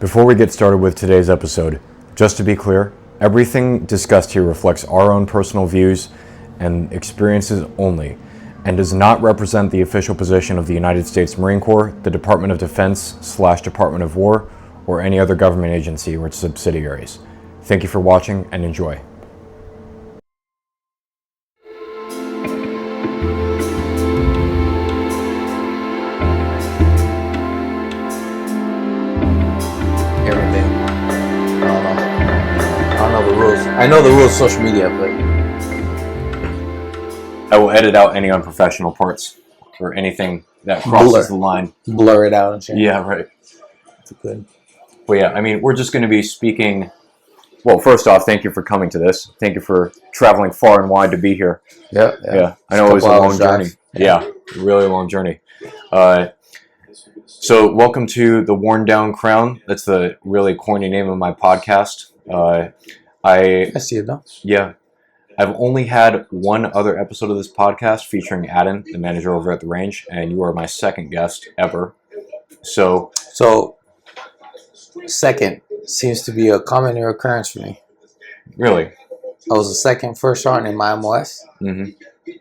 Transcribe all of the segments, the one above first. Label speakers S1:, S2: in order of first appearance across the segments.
S1: Before we get started with today's episode, just to be clear, everything discussed here reflects our own personal views and experiences only, and does not represent the official position of the United States Marine Corps, the Department of Defense/Department of War, or any other government agency or its subsidiaries. Thank you for watching and enjoy.
S2: Everything. I don't know the rules. I know the rules of social media, but
S1: I will edit out any unprofessional parts or anything that crosses the line.
S2: Blur it out and shit.
S1: Yeah, right.
S2: That's good.
S1: But yeah, I mean, we're just going to be speaking. Well, first off, thank you for coming to this. Thank you for traveling far and wide to be here.
S2: Yeah.
S1: I know it was a long journey. Yeah, really long journey. So welcome to the Worn Down Crown. That's the really corny name of my podcast.
S2: I see it though.
S1: Yeah. I've only had one other episode of this podcast featuring Adam, the manager over at the range, and you are my second guest ever. So
S2: second seems to be a common occurrence for me.
S1: Really?
S2: I was the second first sergeant in my MOS.
S1: Mm-hmm.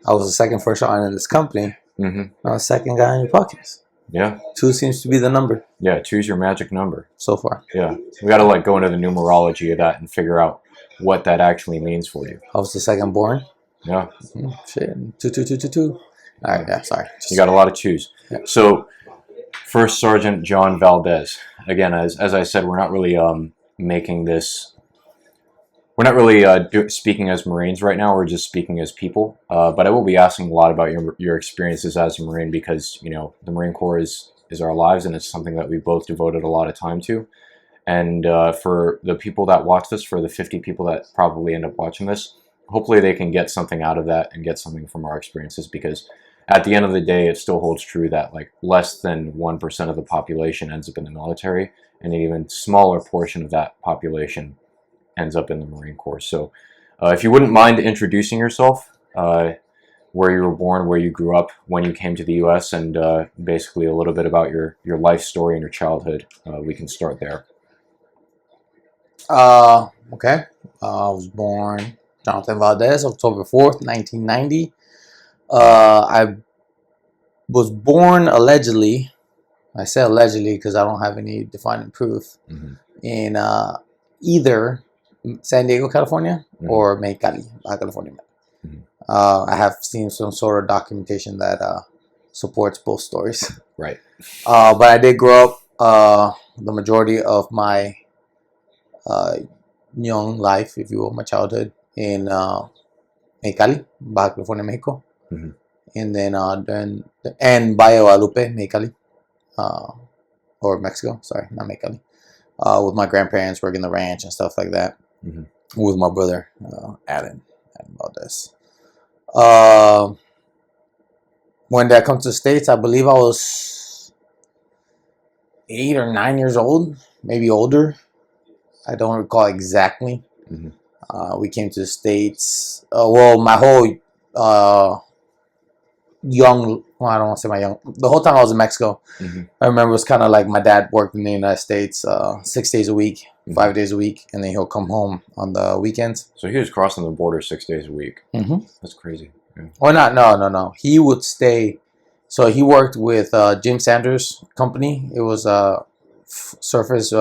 S2: I was the second first sergeant in this company.
S1: Mm-hmm.
S2: I'm the second guy in your pockets.
S1: Yeah.
S2: 2 seems to be the number.
S1: Yeah, 2's your magic number.
S2: So far.
S1: Yeah. We got to go into the numerology of that and figure out what that actually means for you.
S2: I was the second born.
S1: Yeah.
S2: Shit. 2. All right. Yeah. Sorry.
S1: You got a lot of 2's.
S2: Yeah.
S1: So, First Sergeant John Valdez. Again, as I said, we're not really making this. We're not really speaking as Marines right now. We're just speaking as people. But I will be asking a lot about your experiences as a Marine because the Marine Corps is our lives, and it's something that we both devoted a lot of time to. And for the people that watch this, for the 50 people that probably end up watching this, hopefully they can get something out of that and get something from our experiences, because at the end of the day, it still holds true that less than 1% of the population ends up in the military, and an even smaller portion of that population ends up in the Marine Corps. So if you wouldn't mind introducing yourself, where you were born, where you grew up, when you came to the U.S., and basically a little bit about your life story and your childhood, we can start there.
S2: Okay. I was born Jonathan Valdez, October 4th, 1990. I was born allegedly. I say allegedly because I don't have any defining proof. Mm-hmm. In either San Diego, California, mm-hmm. or Mexicali, Baja California. Mm-hmm. I have seen some sort of documentation that supports both stories.
S1: Right.
S2: But I did grow up the majority of my young life, if you will, my childhood in Mexicali, Baja California, Mexico. Mm-hmm. And then and Valle Guadalupe, Mexicali, or Mexico, sorry, not Mexicali, with my grandparents working the ranch and stuff like that, mm-hmm. with my brother, Adam Valdez. When I come to the States, I believe I was 8 or 9 years old, maybe older. I don't recall exactly. Mm-hmm. We came to the States. My whole I don't want to say my young. The whole time I was in Mexico, mm-hmm. I remember it was kind of like my dad worked in the United States 6 days a week, mm-hmm. 5 days a week, and then he'll come home on the weekends.
S1: So he was crossing the border 6 days a week.
S2: Mm-hmm.
S1: That's crazy. Yeah.
S2: Well, no. He would stay. So he worked with Jim Sanders' company. It was surface,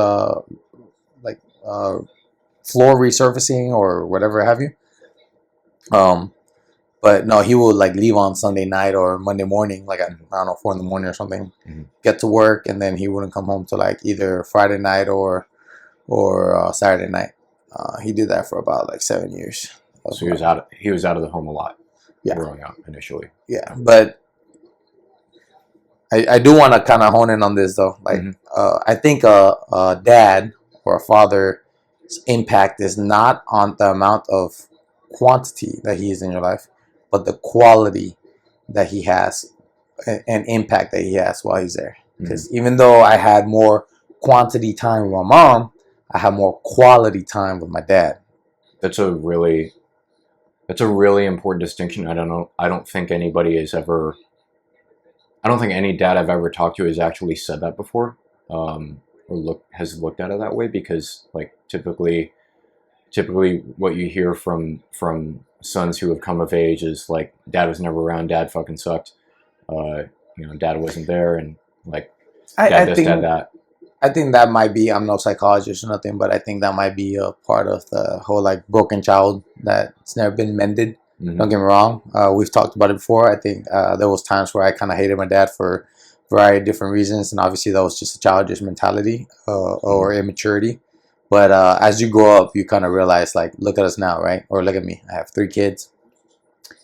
S2: floor resurfacing or whatever have you. But no, he would leave on Sunday night or Monday morning, at, I don't know, 4 a.m. or something, mm-hmm. get to work, and then he wouldn't come home till either Friday night or Saturday night. He did that for about 7 years.
S1: So he was out of the home a lot. Yeah. Growing up initially.
S2: Yeah, but I do want to kind of hone in on this though. Mm-hmm. I think a dad or a father's impact is not on the amount of quantity that he is in your life, but the quality that he has and impact that he has while he's there. Because mm-hmm. even though I had more quantity time with my mom, I had more quality time with my dad.
S1: That's a really important distinction. I don't think anybody has ever. I don't think any dad I've ever talked to has actually said that before. has looked at it that way, because like typically what you hear from sons who have come of age is like, dad was never around, dad fucking sucked, dad wasn't there, and like dad this, dad that.
S2: I think that might be, I'm no psychologist or nothing, but I think that might be a part of the whole like broken child that's never been mended. Mm-hmm. Don't get me wrong. We've talked about it before. I think there was times where I kind of hated my dad for a variety of different reasons. And obviously that was just a childish mentality or immaturity. But as you grow up, you kind of realize, like, look at us now, right? Or look at me. I have 3 kids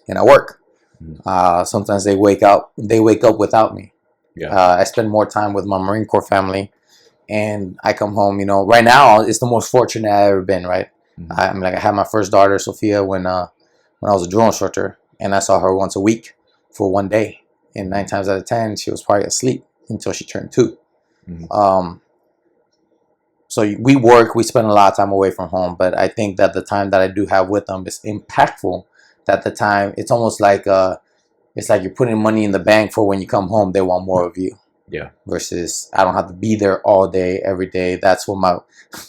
S2: and I work. Mm-hmm. Sometimes they wake up without me. Yeah. I spend more time with my Marine Corps family. And I come home, right now it's the most fortunate I've ever been, right? Mm-hmm. I had my first daughter, Sophia, when I was a drill instructor, and I saw her once a week for 1 day. And 9 times out of 10, she was probably asleep until she turned 2. Mm-hmm. So we spend a lot of time away from home, but I think that the time that I do have with them is impactful. That the time, it's almost like you're putting money in the bank for when you come home, they want more of you. Yeah. Versus I don't have to be there all day, every day. That's what my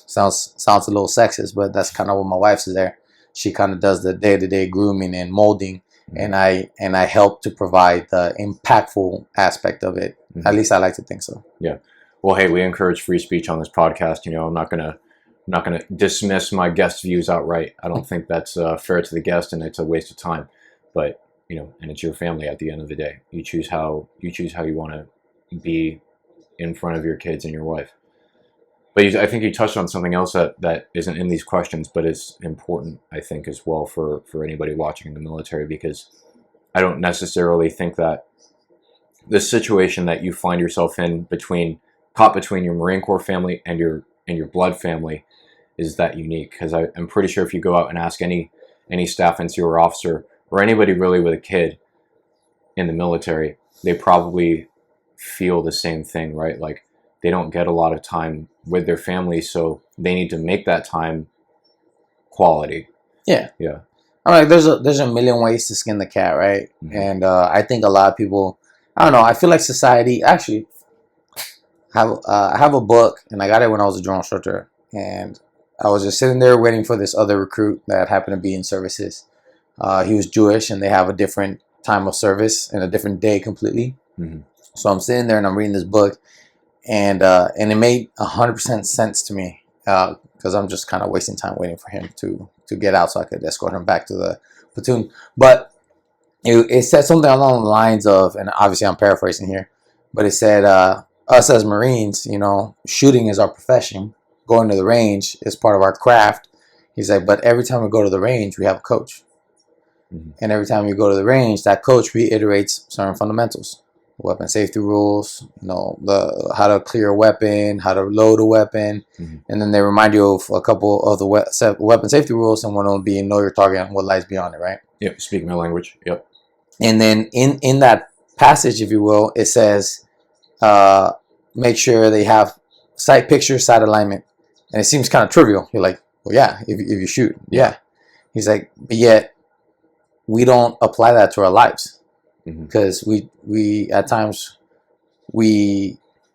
S2: sounds a little sexist, but that's kind of what my wife's is there. She kind of does the day-to-day grooming and molding, mm-hmm. and I help to provide the impactful aspect of it. Mm-hmm. At least I like to think so.
S1: Yeah. Well, hey, we encourage free speech on this podcast. I'm not gonna dismiss my guest views outright. I don't think that's fair to the guest, and it's a waste of time. But and it's your family at the end of the day. You choose how you want to be in front of your kids and your wife. But I think you touched on something else that isn't in these questions, but is important, I think, as well for anybody watching in the military, because I don't necessarily think that the situation that you find yourself in caught between your Marine Corps family and your blood family is that unique. Because I'm pretty sure if you go out and ask any staff NCO or officer or anybody really with a kid in the military, they probably feel the same thing, right? Like they don't get a lot of time with their family, so they need to make that time quality. Yeah.
S2: All right, there's a million ways to skin the cat, right? Mm-hmm. And I think a lot of people, I don't know, I feel like society actually I have a book, and I got it when I was a drill instructor, and I was just sitting there waiting for this other recruit that happened to be in services. He was Jewish, and they have a different time of service and a different day completely. Mm-hmm. So I'm sitting there and I'm reading this book, and it made 100% sense to me because I'm just kind of wasting time waiting for him to get out so I could escort him back to the platoon. But it said something along the lines of, and obviously I'm paraphrasing here, but it said, us as Marines, shooting is our profession. Going to the range is part of our craft. He's like, but every time we go to the range, we have a coach. Mm-hmm. And every time you go to the range, that coach reiterates certain fundamentals. Weapon safety rules, how to clear a weapon, how to load a weapon, mm-hmm. and then they remind you of a couple of the weapon safety rules, and one of them being know your target and what lies beyond it, right?
S1: Yep, speaking my language. Yep.
S2: And then in that passage, if you will, it says, make sure they have sight picture, sight alignment, and it seems kind of trivial. You're like, well, yeah, if you shoot, yeah. He's like, but yet we don't apply that to our lives. Because we at times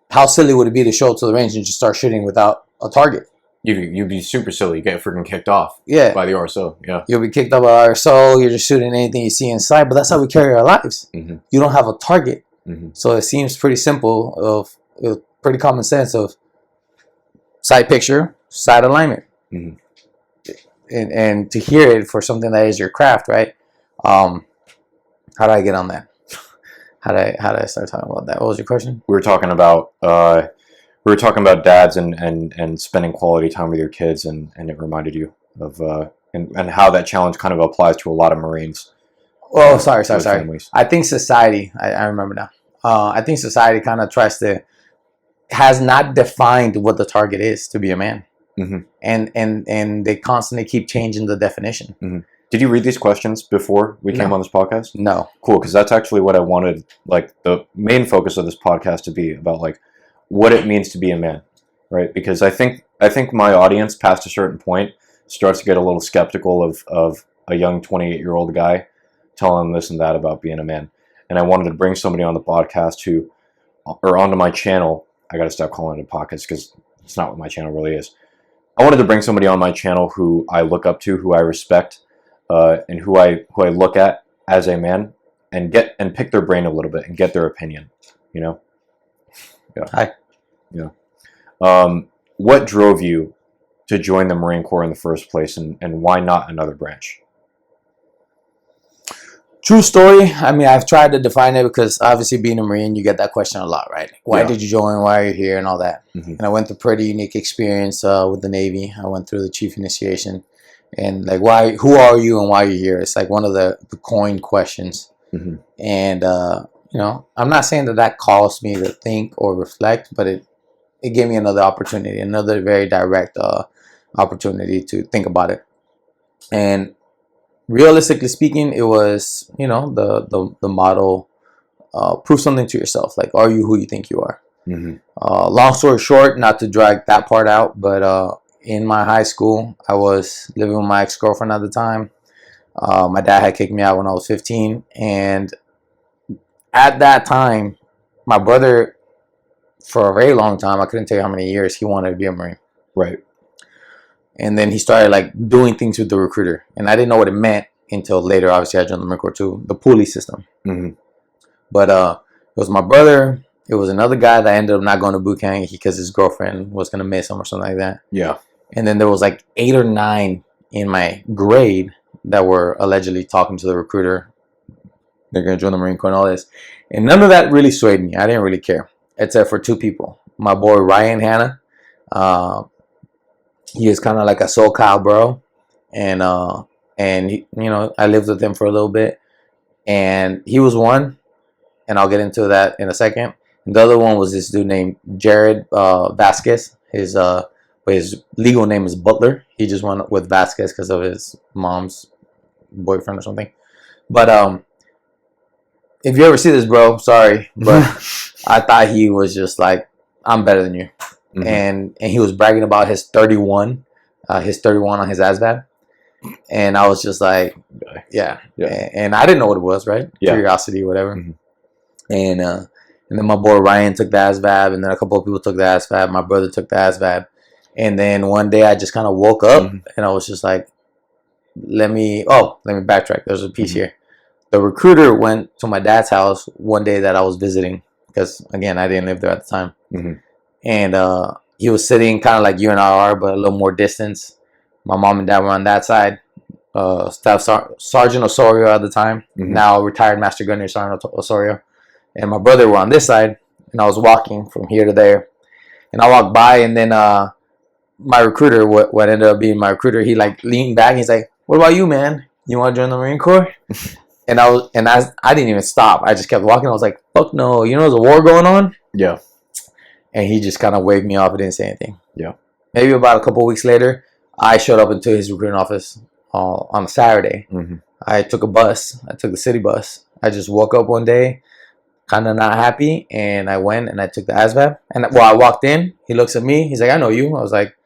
S2: how silly would it be to show up to the range and just start shooting without a target?
S1: You'd be super silly. You get freaking kicked off. By the RSO. Yeah.
S2: You'll be kicked off by RSO. You're just shooting anything you see in sight. But that's how we carry our lives. Mm-hmm. You don't have a target. Mm-hmm. So it seems pretty simple, pretty common sense of sight picture, sight alignment, mm-hmm. and to hear it for something that is your craft, right? How do I get on that? How did I start talking about that? What was your question?
S1: We were talking about dads and spending quality time with your kids, and it reminded you of and how that challenge kind of applies to a lot of Marines.
S2: Oh, sorry. Families. I think society. I remember now. I think society kind of has not defined what the target is to be a man, mm-hmm. and they constantly keep changing the definition. Mm-hmm.
S1: Did you read these questions before we came on this podcast?
S2: No.
S1: Cool, because that's actually what I wanted, like, the main focus of this podcast to be about, like, what it means to be a man, right? Because I think my audience, past a certain point, starts to get a little skeptical of a young 28-year-old guy telling them this and that about being a man. And I wanted to bring somebody on the podcast or onto my channel. I got to stop calling it a podcast because It's not what my channel really is. I wanted to bring somebody on my channel who I look up to, who I respect, and who I look at as a man, and pick their brain a little bit and get their opinion. You know. Yeah.
S2: Hi.
S1: Yeah. What drove you to join the Marine Corps in the first place, and why not another branch?
S2: True story. I mean, I've tried to define it because obviously being a Marine, you get that question a lot, right? Why did you join? Why are you here? And all that. And I went through a pretty unique experience with the Navy. I went through the chief initiation, and like, why? Who are you and why are you here? It's like one of the coined questions. And you know, I'm not saying that caused me to think or reflect, but it gave me another opportunity, another very direct opportunity to think about it. And realistically speaking, it was, you know, the motto, prove something to yourself. Like, are you who you think you are? Long story short, not to drag that part out, but in my high school, I was living with my ex-girlfriend at the time. My dad had kicked me out when I was 15, and at that time, my brother, for a very long time, I couldn't tell you how many years, he wanted to be a Marine.
S1: Right.
S2: And then he started like doing things with the recruiter, and I didn't know what it meant until later. Obviously, I joined the Marine Corps too, the pulley system. But it was my brother. It was another guy that ended up not going to boot camp because his girlfriend was gonna miss him or something like that.
S1: Yeah.
S2: And then there was like 8 or 9 in my grade that were allegedly talking to the recruiter. They're gonna join the Marine Corps and all this, and none of that really swayed me. I didn't really care, except for 2 people. My boy Ryan Hanna. He is kind of like a SoCal bro, and he, you know, I lived with him for a little bit, and he was one, and I'll get into that in a second. And the other one was this dude named Jared Vasquez. His legal name is Butler. He just went with Vasquez because of his mom's boyfriend or something. But if you ever see this, bro, sorry, but I thought he was just like, I'm better than you. And he was bragging about his 31 on his ASVAB, and I was just like, yeah. And I didn't know what it was, right? Curiosity, whatever. And then my boy Ryan took the ASVAB, and then a couple of people took the ASVAB. My brother took the ASVAB, and then one day I just kind of woke up, and I was just like, let me backtrack. There's a piece here. The recruiter went to my dad's house one day that I was visiting, because again, I didn't live there at the time. And he was sitting kind of like you and I are, but a little more distance. My mom and dad were on that side. Staff Sergeant Osorio at the time, now retired Master Gunner Sergeant Osorio, and my brother were on this side. And I was walking from here to there, and I walked by, and then my recruiter, what ended up being my recruiter, he like leaned back. And he's like, "What about you, man? You want to join the Marine Corps?" And I didn't even stop. I just kept walking. I was like, "Fuck no! You know there's a war going on." Yeah. And he just kind of waved me off and didn't say anything. Yeah. Maybe about a couple of weeks later, I showed up into his recruiting office on a Saturday. I took a bus. I took the city bus. I just woke up one day, kind of not happy, and I went and I took the ASVAB. And I walked in. He looks at me. He's like, "I know you." I was like,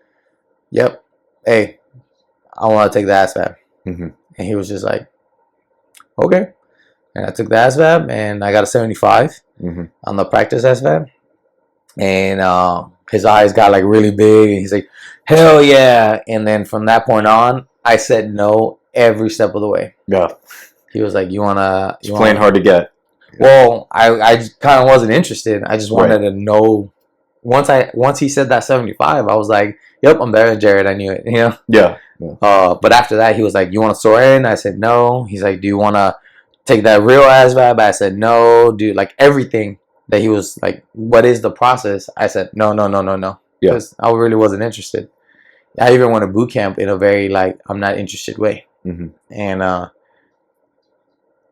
S2: "Yep. Hey, I want to take the ASVAB." And he was just like, "Okay." And I took the ASVAB, and I got a 75 on the practice ASVAB. And his eyes got like really big, and he's like, "Hell yeah!" And then from that point on, I said no every step of the way. Yeah. He was like, "You wanna?"
S1: It's playing hard to get.
S2: Well, I kind of wasn't interested. I just wanted to know. Once he said that 75, I was like, "Yep, I'm better than Jared." I knew it, you know. Yeah. But after that, he was like, "You want to soar in?" I said no. He's like, "Do you want to take that real ASVAB?" I said no. Dude, like everything. That he was like, "What is the process?" I said, no. Because I really wasn't interested. I even went to boot camp in a very like, I'm not interested way. And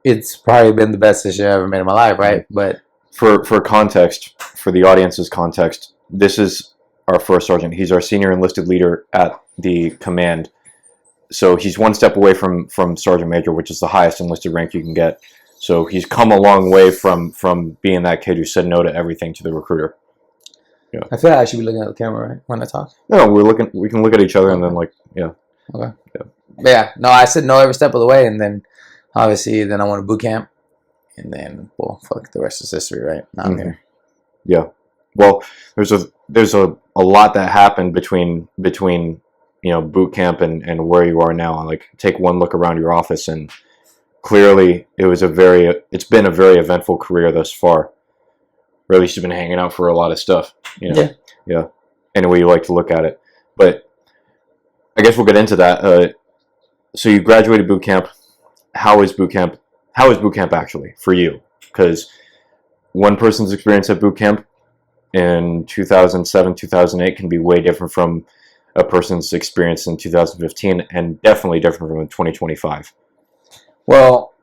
S2: it's probably been the best decision I ever made in my life, right? But
S1: for context, for the audience's context, this is our first sergeant. He's our senior enlisted leader at the command. So he's one step away from sergeant major, which is the highest enlisted rank you can get. So he's come a long way from being that kid who said no to everything to the recruiter.
S2: Yeah. I feel like I should be looking at the camera, right, when I talk.
S1: No, we can look at each other and then like, yeah.
S2: Okay. Yeah. No, I said no every step of the way, and then obviously then I went to boot camp, and then well, fuck, the rest is history, right? Now I'm here.
S1: Yeah. Well, there's a lot that happened between boot camp and where you are now. Like, take one look around your office, and clearly it's been a very eventful career thus far. Or at least you've been hanging out for a lot of stuff. Yeah. Any way you like to look at it, but I guess we'll get into that. So you graduated boot camp. How is boot camp? How is boot camp actually for you? Because one person's experience at boot camp in 2007, 2008 can be way different from a person's experience in 2015, and definitely different from in 2025.
S2: Well,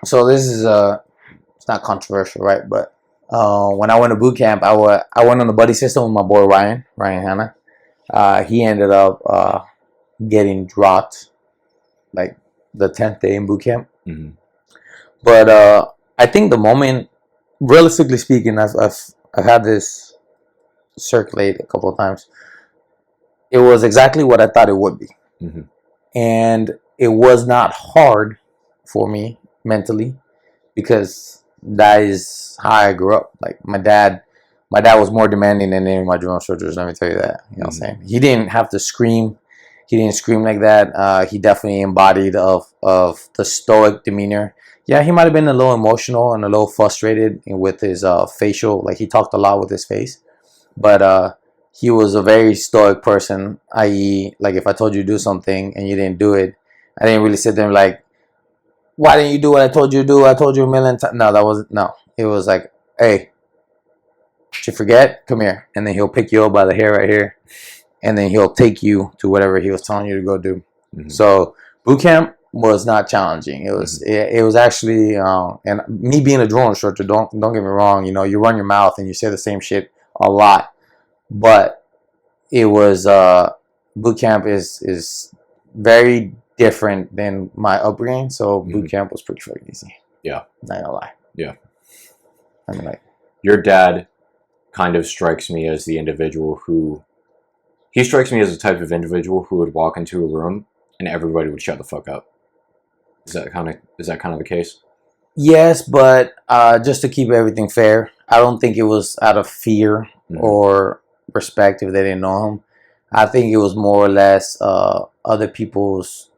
S2: so this is it's not controversial, right? But when I went to boot camp, I went on the buddy system with my boy Ryan Hanna. He ended up getting dropped like the 10th day in boot camp.
S1: Mm-hmm.
S2: But I think the moment, realistically speaking, I've had this circulate a couple of times. It was exactly what I thought it would be.
S1: Mm-hmm.
S2: And it was not hard for me mentally, because that is how I grew up. Like, my dad was more demanding than any of my drill instructors, let me tell you that. You know what I'm saying? He didn't have to scream. He didn't scream like that. He definitely embodied of the stoic demeanor. Yeah, he might have been a little emotional and a little frustrated with his facial. Like, he talked a lot with his face. But he was a very stoic person, i.e., like, if I told you to do something and you didn't do it, I didn't really sit there and like, why didn't you do what I told you to do? I told you a million times. No. It was like, hey, did you forget? Come here. And then he'll pick you up by the hair right here. And then he'll take you to whatever he was telling you to go do. Mm-hmm. So boot camp was not challenging. It was it was actually, and me being a drill instructor, don't get me wrong, you run your mouth and you say the same shit a lot. But it was, boot camp is very different than my upbringing. So boot camp was pretty fucking easy.
S1: Yeah.
S2: Not gonna lie.
S1: Yeah.
S2: I mean, like,
S1: your dad kind of strikes me as the individual he strikes me as the type of individual who would walk into a room and everybody would shut the fuck up. Is that kind of the case?
S2: Yes, but just to keep everything fair, I don't think it was out of fear or respect if they didn't know him. I think it was more or less other people's,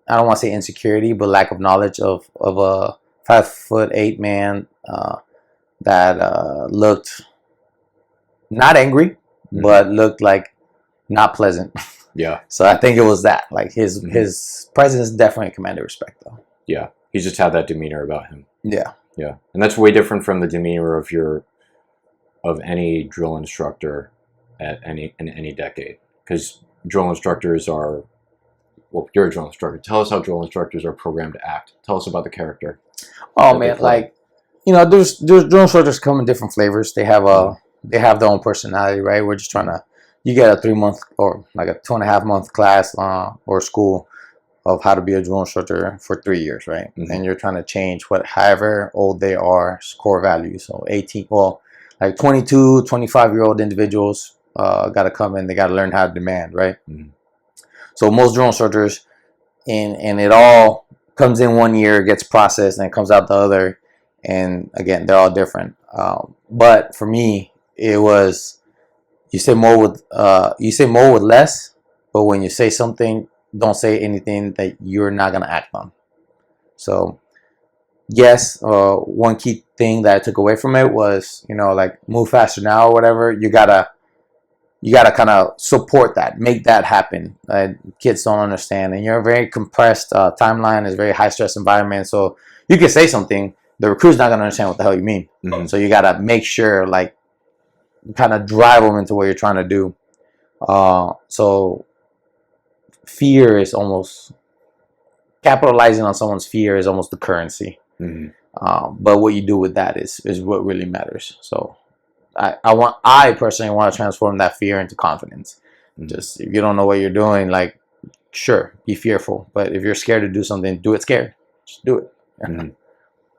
S2: I don't want to say insecurity, but lack of knowledge of a 5'8" man that looked not angry, but looked like not pleasant.
S1: Yeah.
S2: So I think it was that. Like, his presence definitely commanded respect, though.
S1: Yeah. He just had that demeanor about him.
S2: Yeah.
S1: Yeah. And that's way different from the demeanor of any drill instructor in any decade. Because drill instructors are, well, you're a drill instructor. Tell us how drill instructors are programmed to act. Tell us about the character.
S2: Oh man, like, there's drill instructors come in different flavors. They have their own personality, right? We're just trying to, you get a 3-month or like a 2.5-month class or school of how to be a drill instructor for 3 years, right? Mm-hmm. And you're trying to change however old they are, core values. So 18, well, like 22, 25-year-old individuals got to come in. They got to learn how to demand, right? Mm-hmm. So most drill instructors, and it all comes in 1 year, gets processed, and it comes out the other. And again, they're all different. But for me, it was, you say more with less, but when you say something, don't say anything that you're not gonna act on. So yes, one key thing that I took away from it was, like, move faster now or whatever. You gotta kind of support that, make that happen. Kids don't understand, and you're a very compressed timeline. It's a very high stress environment, so you can say something, the recruit's not gonna understand what the hell you mean. Mm-hmm. So you gotta make sure, like, kind of drive them into what you're trying to do. So fear is almost, capitalizing on someone's fear is almost the currency. Mm-hmm. But what you do with that is what really matters. So I personally want to transform that fear into confidence. Mm-hmm. Just, if you don't know what you're doing, like, sure, be fearful, but if you're scared to do something, do it scared. Just do it.
S1: Mm-hmm.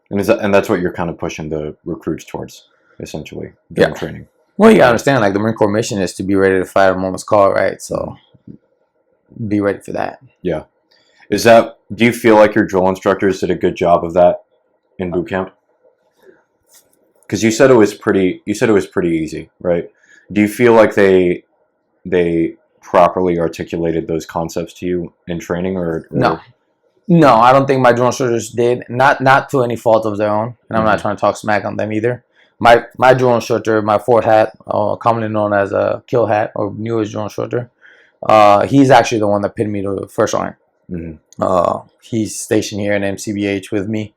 S1: And that's what you're kind of pushing the recruits towards, essentially, during training.
S2: Well, you gotta understand, like, the Marine Corps mission is to be ready to fight at a moment's call, right? So be ready for that.
S1: Yeah. Do you feel like your drill instructors did a good job of that in boot camp? Because you said it was pretty. You said it was pretty easy, right? Do you feel like they properly articulated those concepts to you in training, or
S2: No, I don't think my drill instructors did. Not to any fault of their own, and I'm not trying to talk smack on them either. My drill instructor, my fourth hat, commonly known as a kill hat or newest drill instructor, he's actually the one that pinned me to first sergeant. He's stationed here in MCBH with me.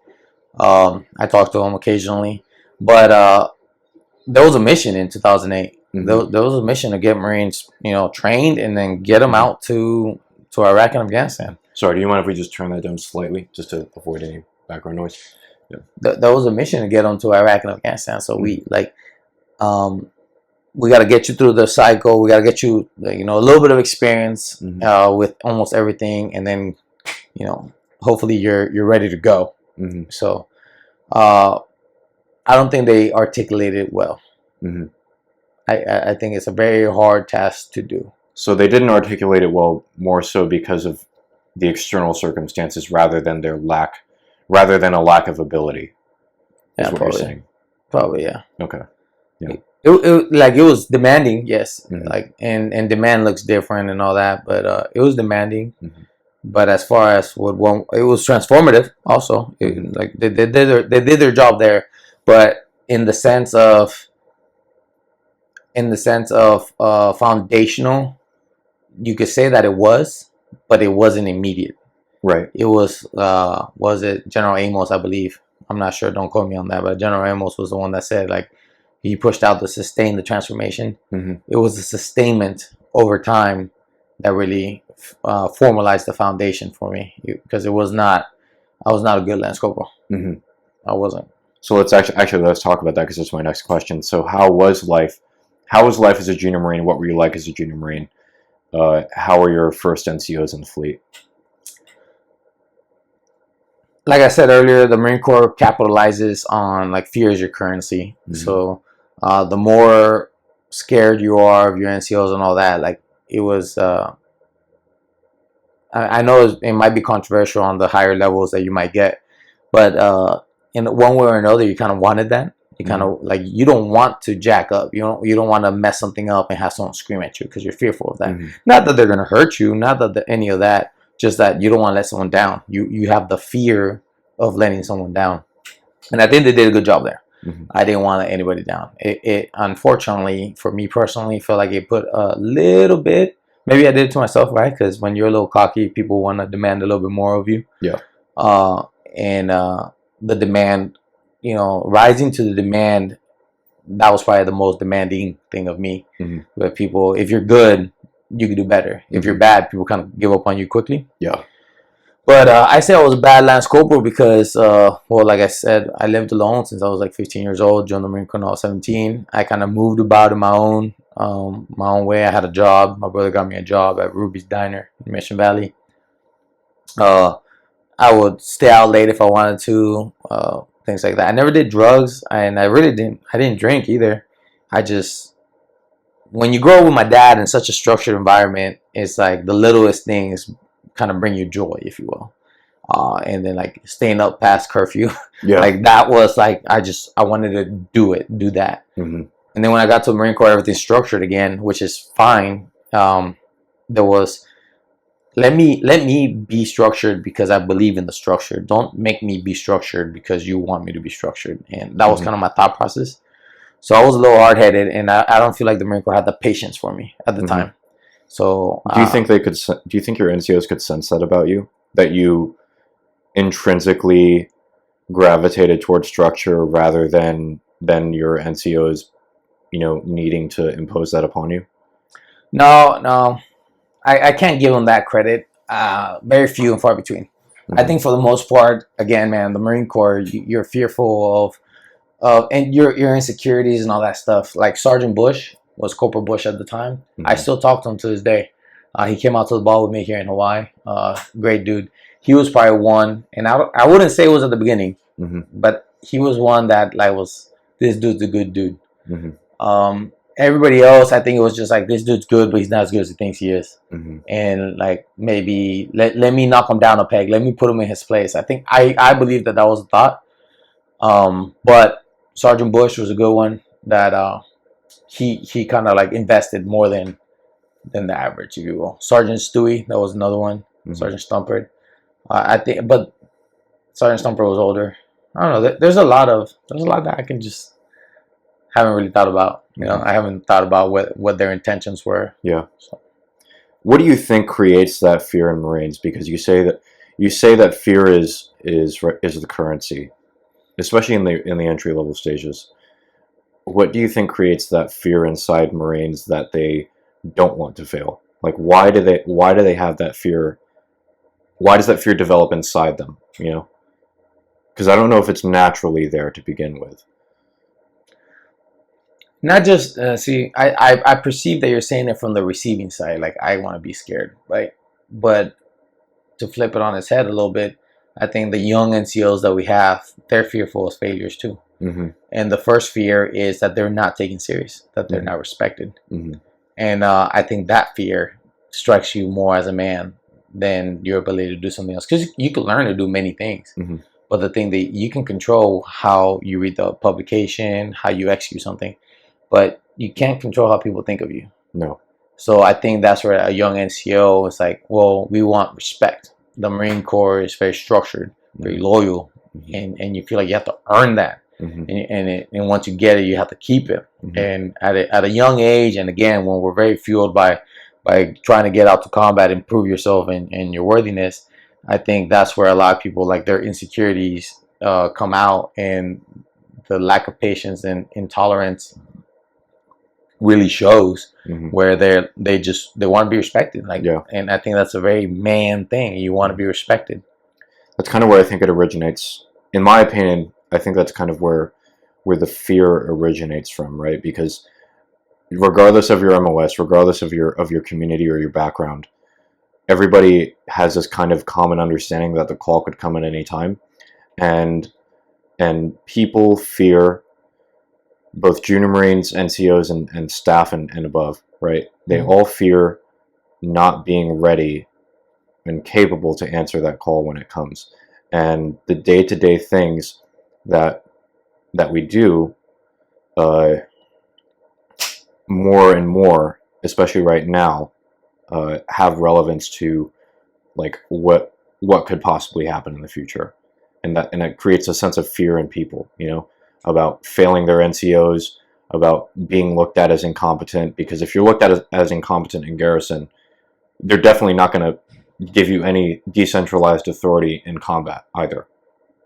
S2: I talk to him occasionally, but there was a mission in 2008. There was a mission to get Marines, trained and then get them out to Iraq and Afghanistan.
S1: Sorry, do you mind if we just turn that down slightly, just to avoid any background noise? Yeah.
S2: There was a mission to get them to Iraq and Afghanistan. So we got to get you through the cycle. We got to get you, a little bit of experience with almost everything, and then, hopefully you're ready to go. So, I don't think they articulated it well. I think it's a very hard task to do.
S1: So they didn't articulate it well, more so because of the external circumstances rather than a lack of ability.
S2: Yeah,
S1: what you're saying.
S2: Probably, yeah.
S1: Okay. Yeah.
S2: It was demanding, yes. And demand looks different and all that, but it was demanding. But as far as it was transformative also. They did their job there, but in the sense of foundational, you could say that it was, but it wasn't immediate.
S1: Right.
S2: It was it General Amos, I believe. I'm not sure, don't quote me on that, but General Amos was the one that said, he pushed out to sustain the transformation. It was the sustainment over time that really formalized the foundation for me, because I was not a good Lance Corporal. I wasn't.
S1: So let's let's talk about that, because that's my next question. So how was life as a junior Marine? What were you like as a junior Marine? How were your first NCOs in the fleet?
S2: Like I said earlier, the Marine Corps capitalizes on fear is your currency. So the more scared you are of your NCOs and all that, it was. I know it might be controversial on the higher levels that you might get, but in one way or another, you kind of wanted that. You kind of you don't want to jack up. You don't want to mess something up and have someone scream at you because you're fearful of that. Not that they're gonna hurt you, not that any of that. Just that you don't want to let someone down. You have the fear of letting someone down, and I think they did a good job there. I didn't want to let anybody down. It unfortunately for me personally felt like it put a little bit. Maybe I did it to myself, right? Because when you're a little cocky, people want to demand a little bit more of you. Yeah. And the demand, rising to the demand, that was probably the most demanding thing of me. Where people, if you're good, you can do better. If you're bad, people kind of give up on you quickly. Yeah. But I say I was a bad Lance Corporal because, like I said, I lived alone since I was 15 years old. Joined the Marine Corps when I was 17. I kind of moved about in my own way. I had a job. My brother got me a job at Ruby's Diner in Mission Valley. I would stay out late if I wanted to, things like that. I never did drugs, and I didn't drink either. When you grow up with my dad in such a structured environment, it's the littlest things kind of bring you joy, if you will. And then staying up past curfew. Yeah. That was I wanted to do that. And then when I got to the Marine Corps, everything's structured again, which is fine. There was, let me be structured because I believe in the structure. Don't make me be structured because you want me to be structured. And that was kind of my thought process. So I was a little hard-headed, and I don't feel like the Marine Corps had the patience for me at the time. So
S1: do you think your NCOs could sense that about you? That you intrinsically gravitated towards structure rather than your NCOs, needing to impose that upon you?
S2: No. I can't give them that credit. Very few and far between. I think for the most part, again, man, the Marine Corps, you're fearful of and your insecurities and all that stuff. Like Sergeant Bush was Corporal Bush at the time. I still talk to him to this day. He came out to the ball with me here in Hawaii. Great dude. He was probably one, and I wouldn't say it was at the beginning, but he was one that this dude's a good dude. Everybody else, I think it was just this dude's good, but he's not as good as he thinks he is. And maybe let me knock him down a peg. Let me put him in his place. I think I believe that was the thought. But Sergeant Bush was a good one that he kind of like invested more than the average, if you will. Sergeant Stewie, that was another one. Sergeant Stumper, I think, but Sergeant Stumper was older. I don't know. There's a lot that I can just haven't really thought about. You know, I haven't thought about what their intentions were.
S1: Yeah. So. What do you think creates that fear in Marines? Because you say that fear is the currency, especially in the entry level stages. What do you think creates that fear inside Marines that they don't want to fail? Like, why do they have that fear? Why does that fear develop inside them? You know, because I don't know if it's naturally there to begin with.
S2: Not just see, I perceive that you're saying it from the receiving side, like I want to be scared, right? But to flip it on its head a little bit, I think the young NCOs that we have, they're fearful of failures too. And the first fear is that they're not taken serious, that they're not respected. And I think that fear strikes you more as a man than your ability to do something else, because you can learn to do many things. But the thing that you can control how you read the publication, how you execute something, but you can't control how people think of you.
S1: No.
S2: So I think that's where a young NCO is like, well, we want respect. The Marine Corps is very structured, very loyal, and you feel like you have to earn that. And once you get it, you have to keep it. And at a young age, and again, when we're very fueled by trying to get out to combat, improve yourself and your worthiness, I think that's where a lot of people, like, their insecurities come out, and the lack of patience and intolerance really shows, where they want to be respected. Like, and I think that's a very man thing. You want to be respected.
S1: That's kind of where I think it originates. In my opinion, I think that's kind of where the fear originates from, right? Because regardless of your MOS, regardless of your community or your background, everybody has this kind of common understanding that the call could come at any time, and people fear, both junior Marines, NCOs, and staff and above, right? They all fear not being ready and capable to answer that call when it comes. And the day-to-day things that we do, more and more, especially right now, have relevance to, like, what could possibly happen in the future, and that creates a sense of fear in people, you know, about failing their NCOs, about being looked at as incompetent. Because if you're looked at as incompetent in garrison, they're definitely not going to give you any decentralized authority in combat either,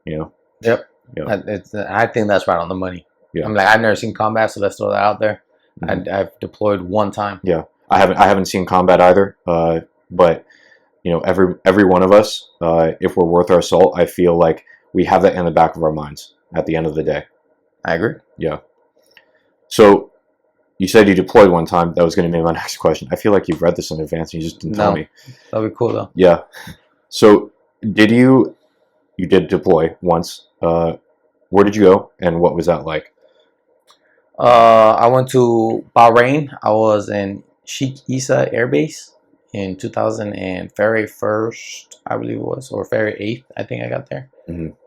S1: you know.
S2: Yep. I think that's right on the money. I'm like, I've never seen combat, so let's throw that out there. I've deployed one time.
S1: I haven't seen combat either, but you know, every one of us, if we're worth our salt, I feel like we have that in the back of our minds at the end of the day.
S2: I agree.
S1: Yeah. So you said you deployed one time. That was going to be my next question. I feel like you've read this in advance and you just didn't tell me.
S2: That'd be cool though.
S1: Yeah. So you did deploy once. Where did you go, and what was that like?
S2: I went to Bahrain. I was in Sheikh Issa Air Base in 2000 and February 1st, I believe it was, or February 8th, I think I got there.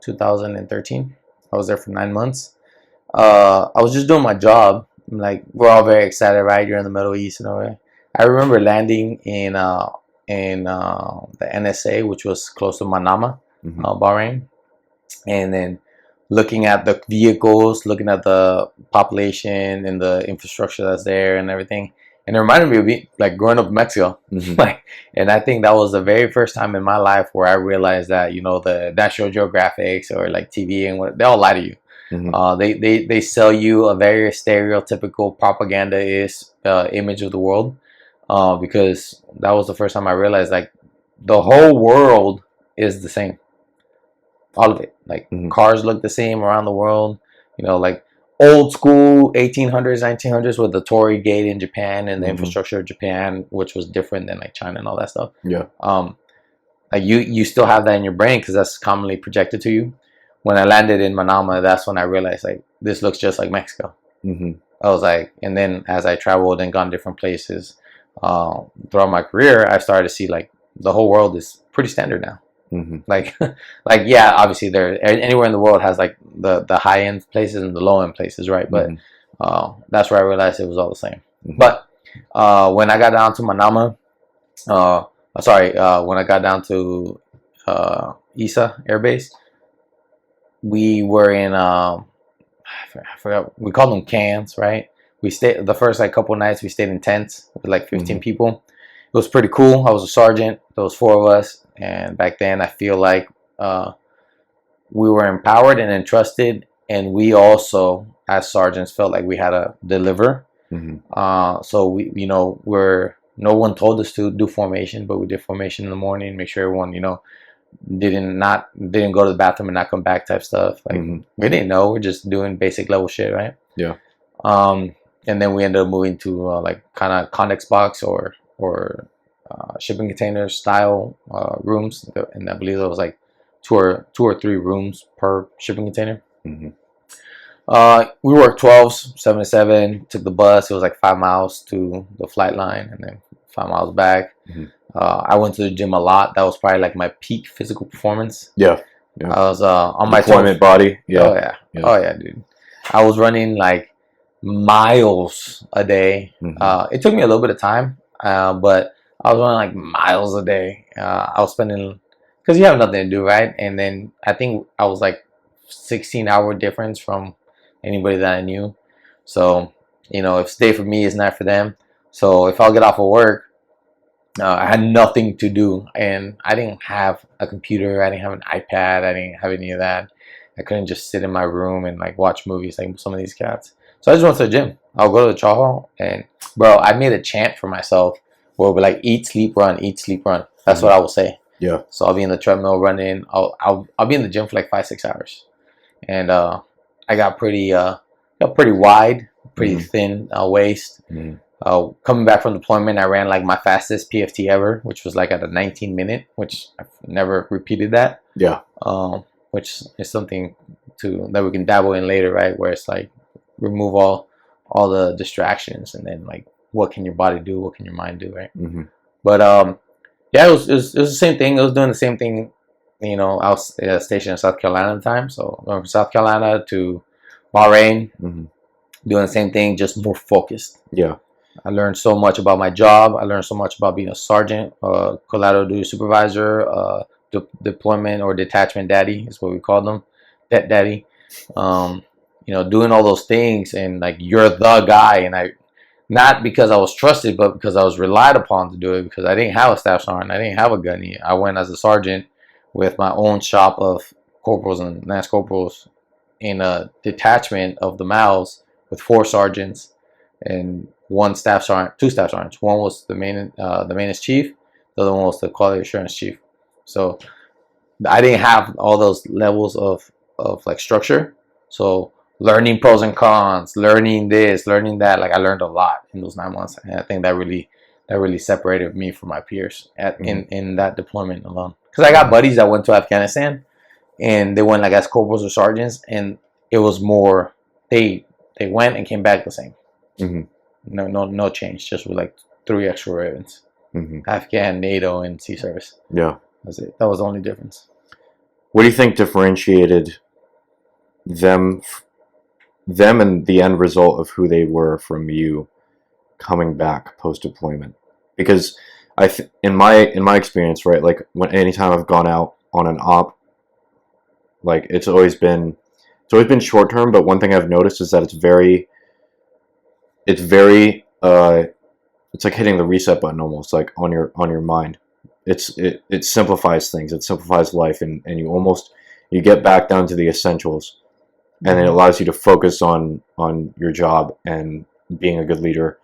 S2: 2013. I was there for 9 months. I was just doing my job. Like, we're all very excited, right? You're in the Middle East and all that. I remember landing in the NSA, which was close to Manama, Bahrain, and then looking at the vehicles, looking at the population and the infrastructure that's there and everything. And it reminded me of me, like, growing up in Mexico. Like, and I think that was the very first time in my life where I realized that, you know, the National Geographics or like TV and what, they all lie to you. They sell you a very stereotypical propaganda-ist image of the world, because that was the first time I realized, like, the whole world is the same. All of it. Like, cars look the same around the world. You know, like old school 1800s, 1900s with the Torii Gate in Japan and the infrastructure of Japan, which was different than like China and all that stuff. Yeah. Like you still have that in your brain because that's commonly projected to you. When I landed in Manama, that's when I realized, like, this looks just like Mexico. I was like, and then as I traveled and gone different places throughout my career, I started to see, like, the whole world is pretty standard now.
S1: Mm-hmm.
S2: Like, like yeah, obviously there anywhere in the world has like the high end places and the low end places, right? But that's where I realized it was all the same.
S1: Mm-hmm.
S2: But when I got down to Manama, when I got down to Isa Air Base, we were in I forgot, we called them cans, right? We stayed the first like couple nights. We stayed in tents with like 15 people. It was pretty cool. I was a sergeant. There was 4 of us, and back then I feel like we were empowered and entrusted, and we also, as sergeants, felt like we had to deliver. So we, no one told us to do formation, but we did formation in the morning, make sure everyone, didn't go to the bathroom and not come back type stuff. Like we didn't know. We're just doing basic level shit, right?
S1: Yeah.
S2: And then we ended up moving to like kind of condex box or shipping container style rooms, and I believe there was like two or three rooms per shipping container. We worked 12s, 7 to 7. Took the bus. It was like 5 miles to the flight line, and then 5 miles back. I went to the gym a lot. That was probably like my peak physical performance.
S1: Yeah.
S2: I was on my
S1: deployment body. Yeah.
S2: Oh yeah, dude. I was running like miles a day. It took me a little bit of time, but I was running like miles a day. I was spending, because you have nothing to do, right? And then I think I was like 16-hour difference from anybody that I knew. So, if it's day for me, it's not for them. So if I'll get off of work, I had nothing to do, and I didn't have a computer. I didn't have an iPad. I didn't have any of that. I couldn't just sit in my room and like watch movies like some of these cats. So I just went to the gym. I'll go to the chow hall, and bro, I made a chant for myself where we're like, eat, sleep, run, eat, sleep, run. That's what I will say.
S1: Yeah.
S2: So I'll be in the treadmill running. I'll be in the gym for like 5-6 hours, and I got pretty wide, pretty thin waist. Coming back from deployment, I ran like my fastest PFT ever, which was like at a 19-minute, which I've never repeated that.
S1: Yeah.
S2: Which is something that we can dabble in later, right? Where it's like remove all the distractions, and then like what can your body do, what can your mind do, right? But yeah, it was the same thing. It was doing the same thing. I was stationed in South Carolina at the time, so going from South Carolina to Bahrain, doing the same thing, just more focused.
S1: Yeah.
S2: I learned so much about my job. I learned so much about being a sergeant, collateral duty supervisor, deployment or detachment daddy is what we call them, det daddy. Doing all those things, and like you're the guy, and I, not because I was trusted, but because I was relied upon to do it, because I didn't have a staff sergeant, I didn't have a gunny. I went as a sergeant with my own shop of corporals and lance corporals in a detachment of the MALs with 4 sergeants and 1 staff sergeant, 2 staff sergeants. One was the maintenance chief, the other one was the quality assurance chief. So I didn't have all those levels of like structure. So learning pros and cons, learning this, learning that, like I learned a lot in those 9 months, and I think that really separated me from my peers in that deployment alone. Because I got buddies that went to Afghanistan, and they went like as corporals or sergeants, and it was more they went and came back the same. No change, just with like 3 extra ribbons. Afghan, NATO, and Sea Service.
S1: Yeah.
S2: That's it. That was the only difference.
S1: What do you think differentiated them and the end result of who they were from you coming back post deployment? Because in my experience, right, like anytime I've gone out on an op, like it's always been short term, but one thing I've noticed is that it's like hitting the reset button almost, like on your mind. It simplifies things, it simplifies life, and you get back down to the essentials, and it allows you to focus on your job and being a good leader,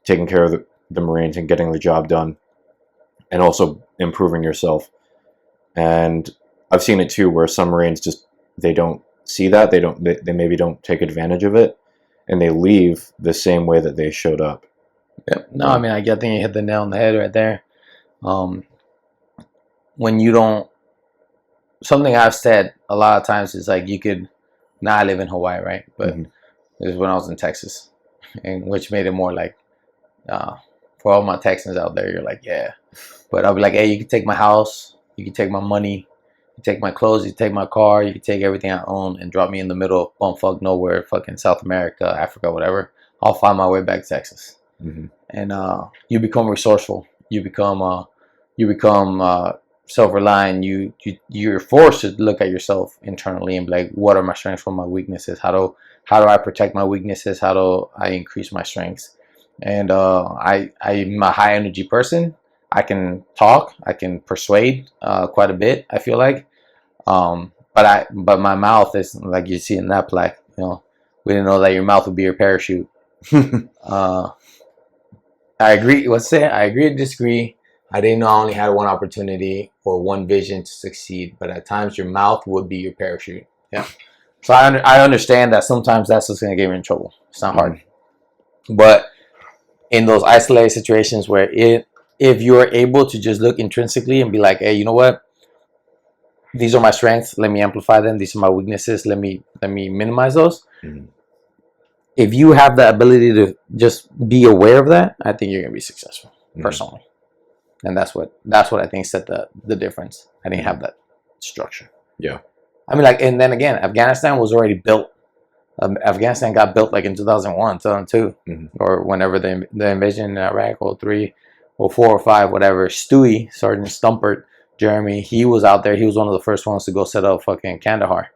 S1: taking care of the Marines and getting the job done, and also improving yourself. And I've seen it too, where some Marines just, they don't see that, they maybe don't take advantage of it, and they leave the same way that they showed up.
S2: Yep. No, I mean, I think you hit the nail on the head right there. When you don't, something I've said a lot of times is like, you could, now I live in Hawaii, right? But it was when I was in Texas, and which made it more like, for all my Texans out there, you're like, yeah. But I'll be like, hey, you can take my house, you can take my money, You take my clothes, you take my car, you can take everything I own and drop me in the middle of bumfuck nowhere, fucking South America, Africa, whatever. I'll find my way back to Texas.
S1: Mm-hmm.
S2: And you become resourceful. You become self-reliant. You're forced to look at yourself internally and be like, what are my strengths? What are my weaknesses? How do I protect my weaknesses? How do I increase my strengths? And I'm a high energy person. I can talk. I can persuade quite a bit, I feel like. But my mouth is like you see in that plaque. You know, we didn't know that your mouth would be your parachute. I agree. I agree to disagree. I didn't know I only had one opportunity or one vision to succeed, but at times your mouth would be your parachute. Yeah. So I understand that sometimes that's what's going to get you in trouble. It's not hard. But in those isolated situations where if you're able to just look intrinsically and be like, hey, you know what? These are my strengths. Let me amplify them. These are my weaknesses. Let me minimize those. Mm-hmm. If you have the ability to just be aware of that, I think you're going to be successful, personally. And that's what I think set the difference. I didn't have that structure.
S1: Yeah.
S2: I mean, like, and then again, Afghanistan was already built. Afghanistan got built like in 2001, 2002, or whenever the invasion in Iraq, 03, 04, 05, whatever. Stewie, Sergeant Stumpert, Jeremy, he was out there. He was one of the first ones to go set up fucking Kandahar.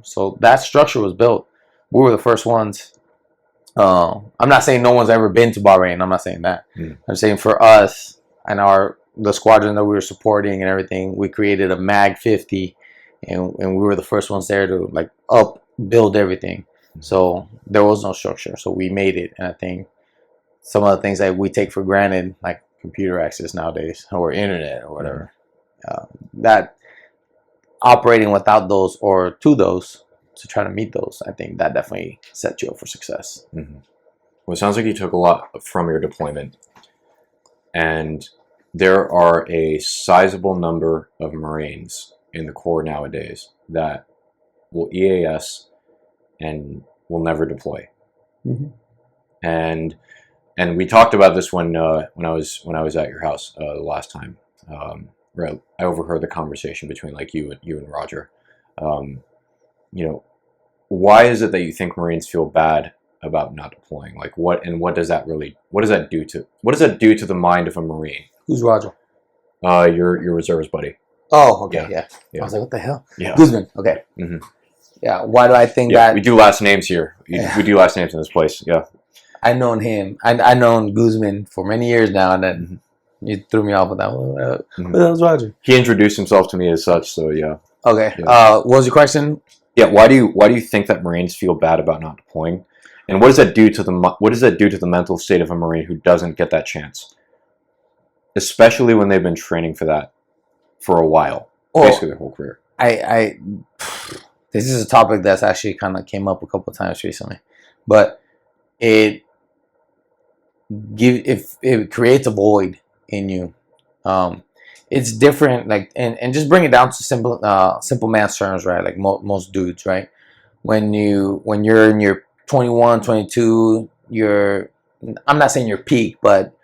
S2: So that structure was built. We were the first ones. I'm not saying no one's ever been to Bahrain. I'm not saying that. I'm saying for us and the squadron that we were supporting and everything, we created a MAG 50, and we were the first ones there to like build everything. So there was no structure. So we made it, and I think some of the things that we take for granted, like computer access nowadays or internet or whatever, that operating without those or to those, to try to meet those, I think that definitely set you up for success.
S1: Well, it sounds like you took a lot from your deployment, and there are a sizable number of Marines in the Corps nowadays that will EAS and will never deploy. And we talked about this when I was at your house the last time. Where I overheard the conversation between like you and Roger. Why is it that you think Marines feel bad about not deploying? Like what does that do to the mind of a Marine?
S2: Who's Roger?
S1: Your reservist buddy.
S2: Oh, okay, yeah. I was like, what the hell?
S1: Yeah.
S2: Guzman, okay. Yeah, why do I think that?
S1: We do last names here. We do last names in this place, yeah.
S2: I've known him. I've known Guzman for many years now, and then you threw me off with that. What the hell's Roger?
S1: He introduced himself to me as such, so yeah.
S2: Okay. Yeah. What was your question?
S1: Yeah. Why do you think that Marines feel bad about not deploying, and what does that do to the mental state of a Marine who doesn't get that chance, especially when they've been training for that for a while, basically their whole career?
S2: This is a topic that's actually kind of came up a couple of times recently, but it creates a void in you. It's different, like, and just bring it down to simple man's terms, right? Like most dudes, right? When you're in your 21, 22, I'm not saying your peak, but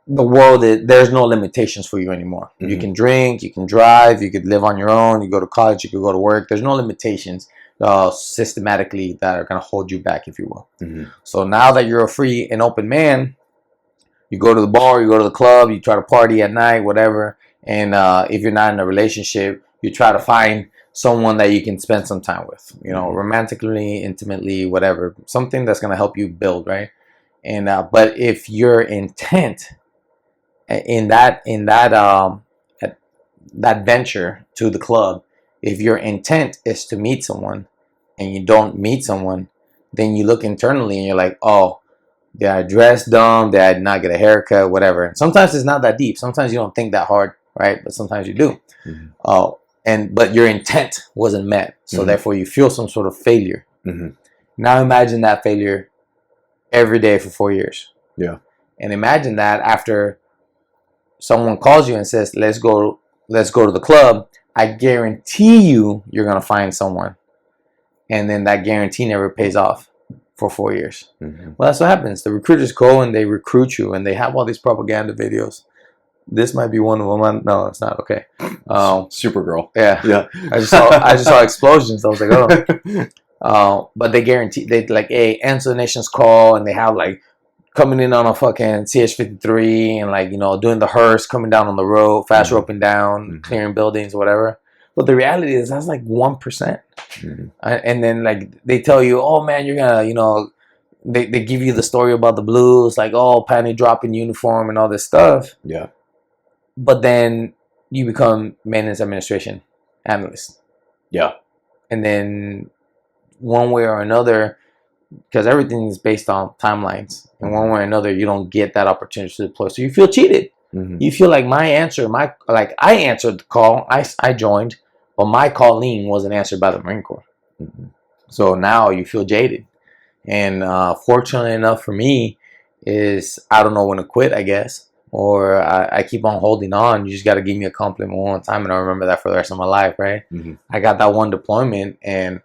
S2: the world, there's no limitations for you anymore. You can drink, you can drive, you could live on your own, you go to college, you could go to work. There's no limitations systematically that are going to hold you back, if you will. So now that you're a free and open man, you go to the bar, you go to the club, you try to party at night, whatever. And if you're not in a relationship, you try to find someone that you can spend some time with, romantically, intimately, whatever, something that's going to help you build, right? And but if your intent in that venture to the club, if your intent is to meet someone and you don't meet someone, then you look internally and you're like, oh, did I dress dumb? Did I not get a haircut? Whatever. And sometimes it's not that deep. Sometimes you don't think that hard, right? But sometimes you do. But your intent wasn't met, so therefore you feel some sort of failure. Now imagine that failure every day for 4 years.
S1: Yeah.
S2: And imagine that after someone calls you and says, let's go to the club, I guarantee you're gonna find someone. And then that guarantee never pays off for 4 years. Well, that's what happens. The recruiters go and they recruit you, and they have all these propaganda videos This might be one of them. No, it's not. Okay.
S1: Supergirl.
S2: Yeah. I just saw explosions. I was like, oh. But they guarantee they like, hey, answer the nation's call, and they have like coming in on a fucking CH-53 and like, you know, doing the hearse, coming down on the road, fast roping down, clearing buildings, whatever. But the reality is that's like 1%. And then like they tell you, oh man, you're gonna, you know, they give you the story about the Blues, like, oh, panty dropping uniform and all this stuff.
S1: Yeah.
S2: But then you become maintenance administration analyst.
S1: Yeah.
S2: And then one way or another, because everything is based on timelines, and one way or another, you don't get that opportunity to deploy. So you feel cheated. You feel like I answered the call, I joined, but my calling wasn't answered by the Marine Corps. So now you feel jaded. And fortunately enough for me, is I don't know when to quit, I guess, or I keep on holding on. You just got to give me a compliment one time, and I'll remember that for the rest of my life, right? I got that one deployment, and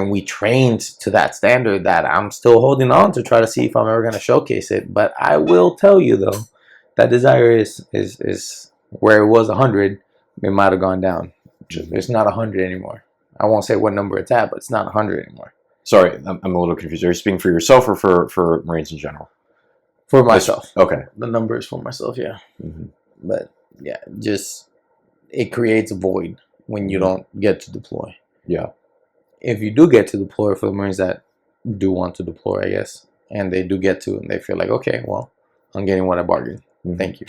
S2: we trained to that standard that I'm still holding on to try to see if I'm ever going to showcase it. But I will tell you, though, that desire is where it was 100, it might have gone down. It's not 100 anymore. I won't say what number it's at, but it's not 100 anymore.
S1: Sorry, I'm a little confused. Are you speaking for yourself or for Marines in general?
S2: For myself.
S1: Okay.
S2: The number is for myself, yeah. But, yeah, just it creates a void when you don't get to deploy.
S1: Yeah.
S2: If you do get to deploy, for the Marines that do want to deploy, I guess, and they do get to, and they feel like, okay, well, I'm getting what I bargained. Thank you.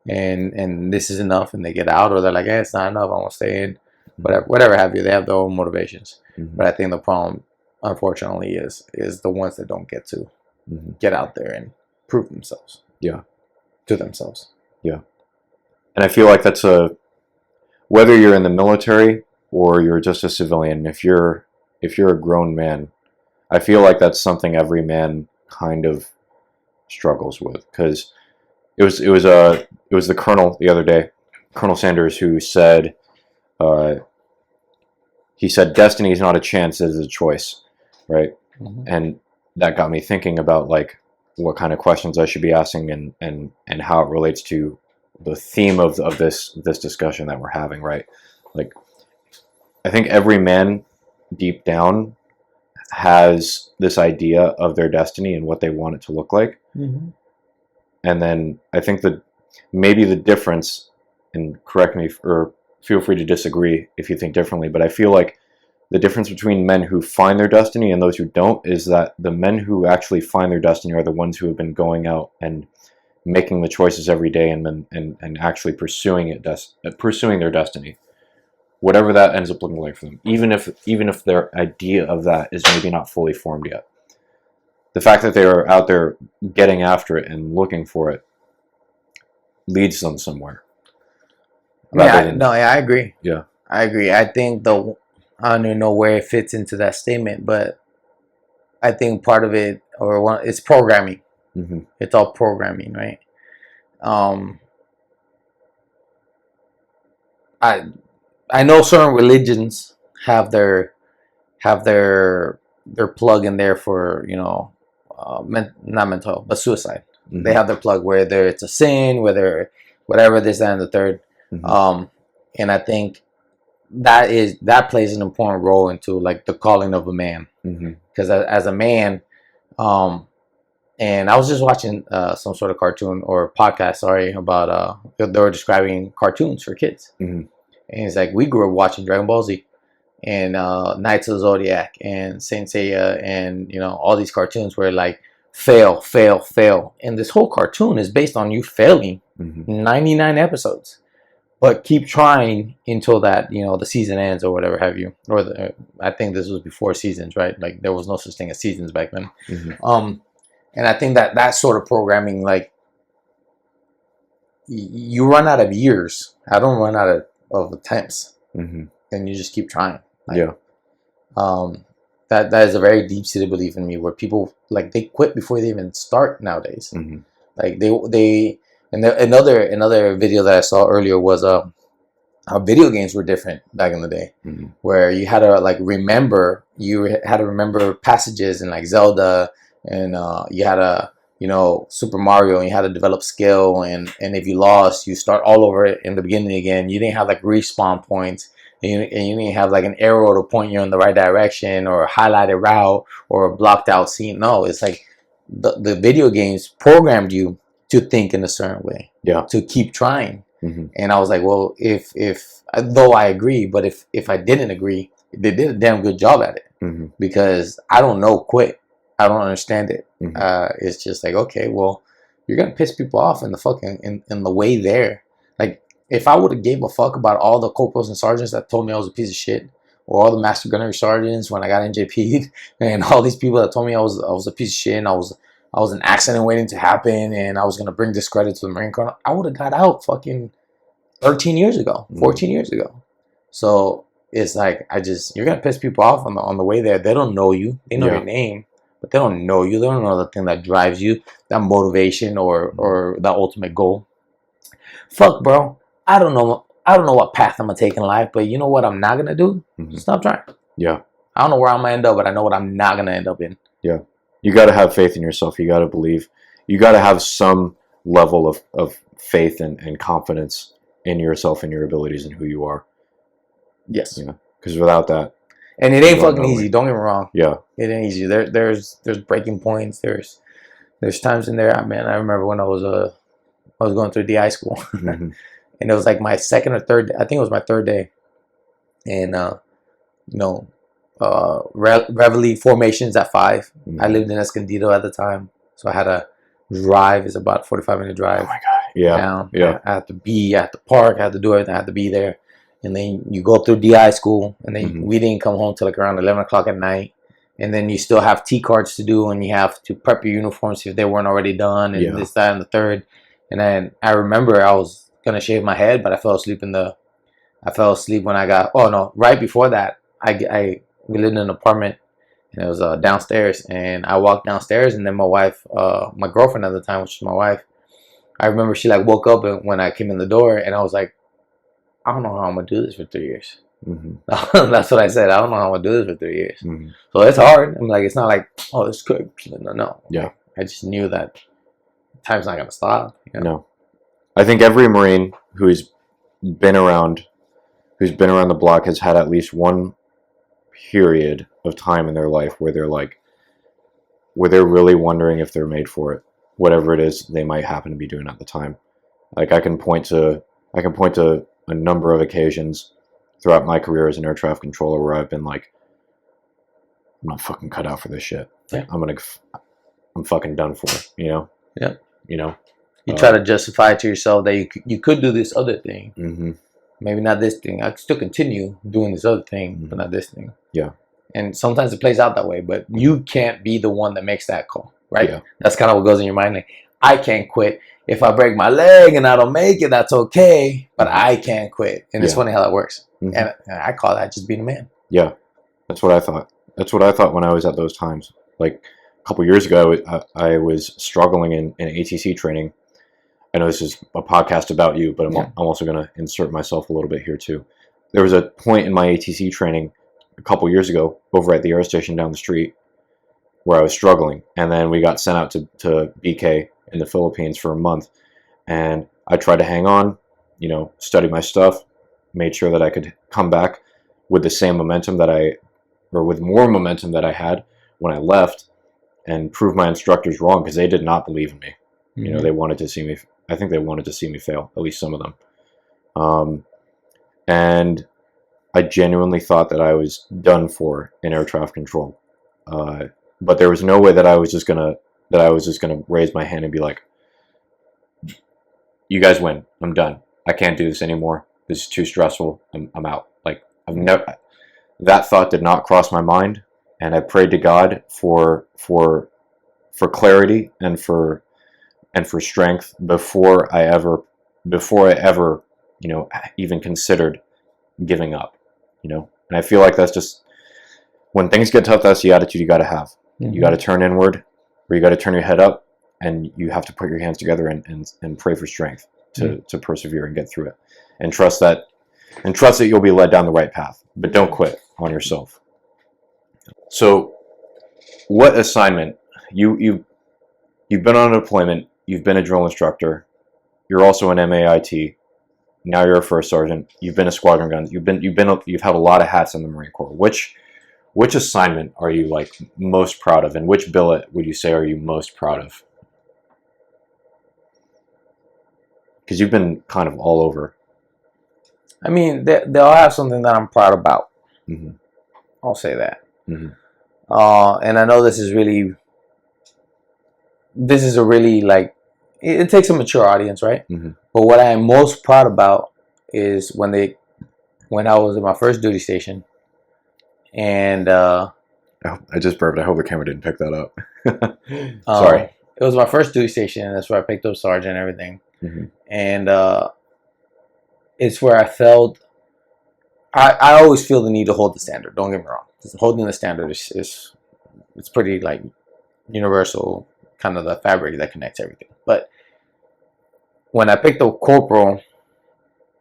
S2: And this is enough, and they get out, or they're like, hey, it's not enough, I want to stay in. Whatever have you, they have their own motivations. But I think the problem, unfortunately, is the ones that don't get to get out there and prove themselves.
S1: Yeah.
S2: To themselves.
S1: Yeah. And I feel like that's whether you're in the military or you're just a civilian, if you're a grown man, I feel like that's something every man kind of struggles with, because it was the Colonel the other day, Colonel Sanders, who said he said destiny is not a chance, it is a choice, right? And that got me thinking about like what kind of questions I should be asking and how it relates to the theme of this discussion that we're having, right? Like, I think every man deep down has this idea of their destiny and what they want it to look like. And then I think that maybe the difference, and correct me or feel free to disagree if you think differently, but I feel like the difference between men who find their destiny and those who don't is that the men who actually find their destiny are the ones who have been going out and making the choices every day and actually pursuing their destiny, whatever that ends up looking like for them, even if their idea of that is maybe not fully formed yet. The fact that they are out there getting after it and looking for it leads them somewhere.
S2: I agree.
S1: Yeah,
S2: I agree. I think I don't even know where it fits into that statement, but I think part of it, it's programming. It's all programming, right? I know certain religions have their plug in there for, you know, not mental, but suicide. They have their plug, whether it's a sin, whether whatever this, that, and the third. And I think that plays an important role into like the calling of a man, because as a man, and I was just watching some sort of cartoon or podcast, about they were describing cartoons for kids, and it's like we grew up watching Dragon Ball Z and Knights of the Zodiac and Saint Seiya, and you know, all these cartoons where like fail, and this whole cartoon is based on you failing 99 episodes. But keep trying until that, you know, the season ends or whatever have you. Or I think this was before seasons, right? Like there was no such thing as seasons back then. And I think that sort of programming, like you run out of years. I don't run out of attempts, and you just keep trying. Like, that is a very deep-seated belief in me, where people like they quit before they even start nowadays. Like they. And another video that I saw earlier was how video games were different back in the day, where you had to like remember passages in like Zelda, and you had to Super Mario, and you had to develop skill, and if you lost, you start all over in the beginning again. You didn't have like respawn points, and you didn't have like an arrow to point you in the right direction, or a highlighted route, or a blocked out scene. No, it's like the video games programmed you to think in a certain way, to keep trying. And I was like, well, if though I agree, but if I didn't agree, they did a damn good job at it, because I don't know quit. I don't understand it. It's just like, okay, well, you're gonna piss people off in the fucking in the way there. Like, if I would have gave a fuck about all the corporals and sergeants that told me I was a piece of shit, or all the master gunnery sergeants when I got NJP'd, and all these people that told me I was a piece of shit, and I was an accident waiting to happen, and I was gonna bring discredit to the Marine Corps, I would have got out fucking 13 years ago, 14 years ago. So it's like, you're gonna piss people off on the way there. They don't know you. They know your name, but they don't know you. They don't know the thing that drives you, that motivation, or that ultimate goal. Fuck, bro. I don't know what path I'm gonna take in life, but you know what I'm not gonna do? Stop trying.
S1: Yeah.
S2: I don't know where I'm gonna end up, but I know what I'm not gonna end up in.
S1: Yeah. You got to have faith in yourself. You got to believe. You got to have some level of faith and confidence in yourself and your abilities and who you are.
S2: Yes.
S1: Yeah. Because without that,
S2: and it ain't fucking easy. Don't get me wrong.
S1: Yeah.
S2: It ain't easy. There's breaking points. There's times in there. Man, I remember when I was going through DI school, and it was like my second or third. I think it was my third day, and Reveille formations at 5. I lived in Escondido at the time, so I had to drive. It's about a 45-minute drive.
S1: Oh my god! Yeah,
S2: down.
S1: Yeah.
S2: I had to be at the park. I had to do everything. I had to be there. And then you go through DI school, and then we didn't come home till like around 11 o'clock at night. And then you still have T cards to do, and you have to prep your uniforms if they weren't already done, and this, that, and the third. And then I remember I was gonna shave my head, but I fell asleep when I got. Oh no! Right before that, we lived in an apartment, and it was downstairs. And I walked downstairs, and then my wife, my girlfriend at the time, which was my wife, I remember she like woke up when I came in the door, and I was like, I don't know how I'm gonna do this for 3 years. That's what I said. I don't know how I'm gonna do this for 3 years. So it's hard. I'm like, it's not like, oh, it's good. No.
S1: Yeah.
S2: I just knew that time's not gonna stop.
S1: No. I think every Marine who's been around the block has had at least one period of time in their life where they're really wondering if they're made for it, whatever it is they might happen to be doing at the time. Like I can point to a number of occasions throughout my career as an air traffic controller where I've been like, I'm not fucking cut out for this shit.
S2: Yeah.
S1: I'm fucking done for,
S2: Yeah.
S1: You
S2: try to justify it to yourself that you could do this other thing. Maybe not this thing. I could still continue doing this other thing, but not this thing.
S1: Yeah.
S2: And sometimes it plays out that way, but you can't be the one that makes that call, right?
S1: Yeah.
S2: That's kind of what goes in your mind. Like, I can't quit. If I break my leg and I don't make it, that's okay, but I can't quit. And it's funny how that works. And I call that just being a man.
S1: Yeah. That's what I thought. That's what I thought when I was at those times. Like a couple years ago, I was struggling in ATC training. I know this is a podcast about you, but I'm also going to insert myself a little bit here too. There was a point in my ATC training a couple years ago over at the air station down the street where I was struggling. And then we got sent out to BK in the Philippines for a month. And I tried to hang on, study my stuff, made sure that I could come back with the same momentum with more momentum that I had when I left, and prove my instructors wrong, because they did not believe in me. They wanted to see me. I think they wanted to see me fail, at least some of them. And I genuinely thought that I was done for in air traffic control. But there was no way that I was just gonna raise my hand and be like, "You guys win. I'm done. I can't do this anymore. This is too stressful. I'm out." Like that thought did not cross my mind, and I prayed to God for clarity and for strength before I ever even considered giving up. And I feel like that's just, when things get tough, that's the attitude you got to have. You got to turn inward, or you got to turn your head up, and you have to put your hands together and pray for strength to persevere and get through it, and trust that you'll be led down the right path, but don't quit on yourself. So what assignment you you've been on a deployment, you've been a drill instructor, you're also an MAIT. Now you're a first sergeant. You've been a squadron gun. You've had a lot of hats in the Marine Corps. Which assignment are you like most proud of, and which billet would you say are you most proud of? Because you've been kind of all over.
S2: I mean, they all have something that I'm proud about.
S1: Mm-hmm.
S2: I'll say that.
S1: Mm-hmm.
S2: And I know this is a really like, it takes a mature audience, right?
S1: Mm-hmm.
S2: But what I am most proud about is when I was in my first duty station, and
S1: I just burped. I hope the camera didn't pick that up. Sorry.
S2: It was my first duty station, and that's where I picked up sergeant and everything.
S1: Mm-hmm.
S2: And it's where I felt I always feel the need to hold the standard. Don't get me wrong. Holding the standard is it's pretty like universal, kind of the fabric that connects everything. But when I picked up corporal,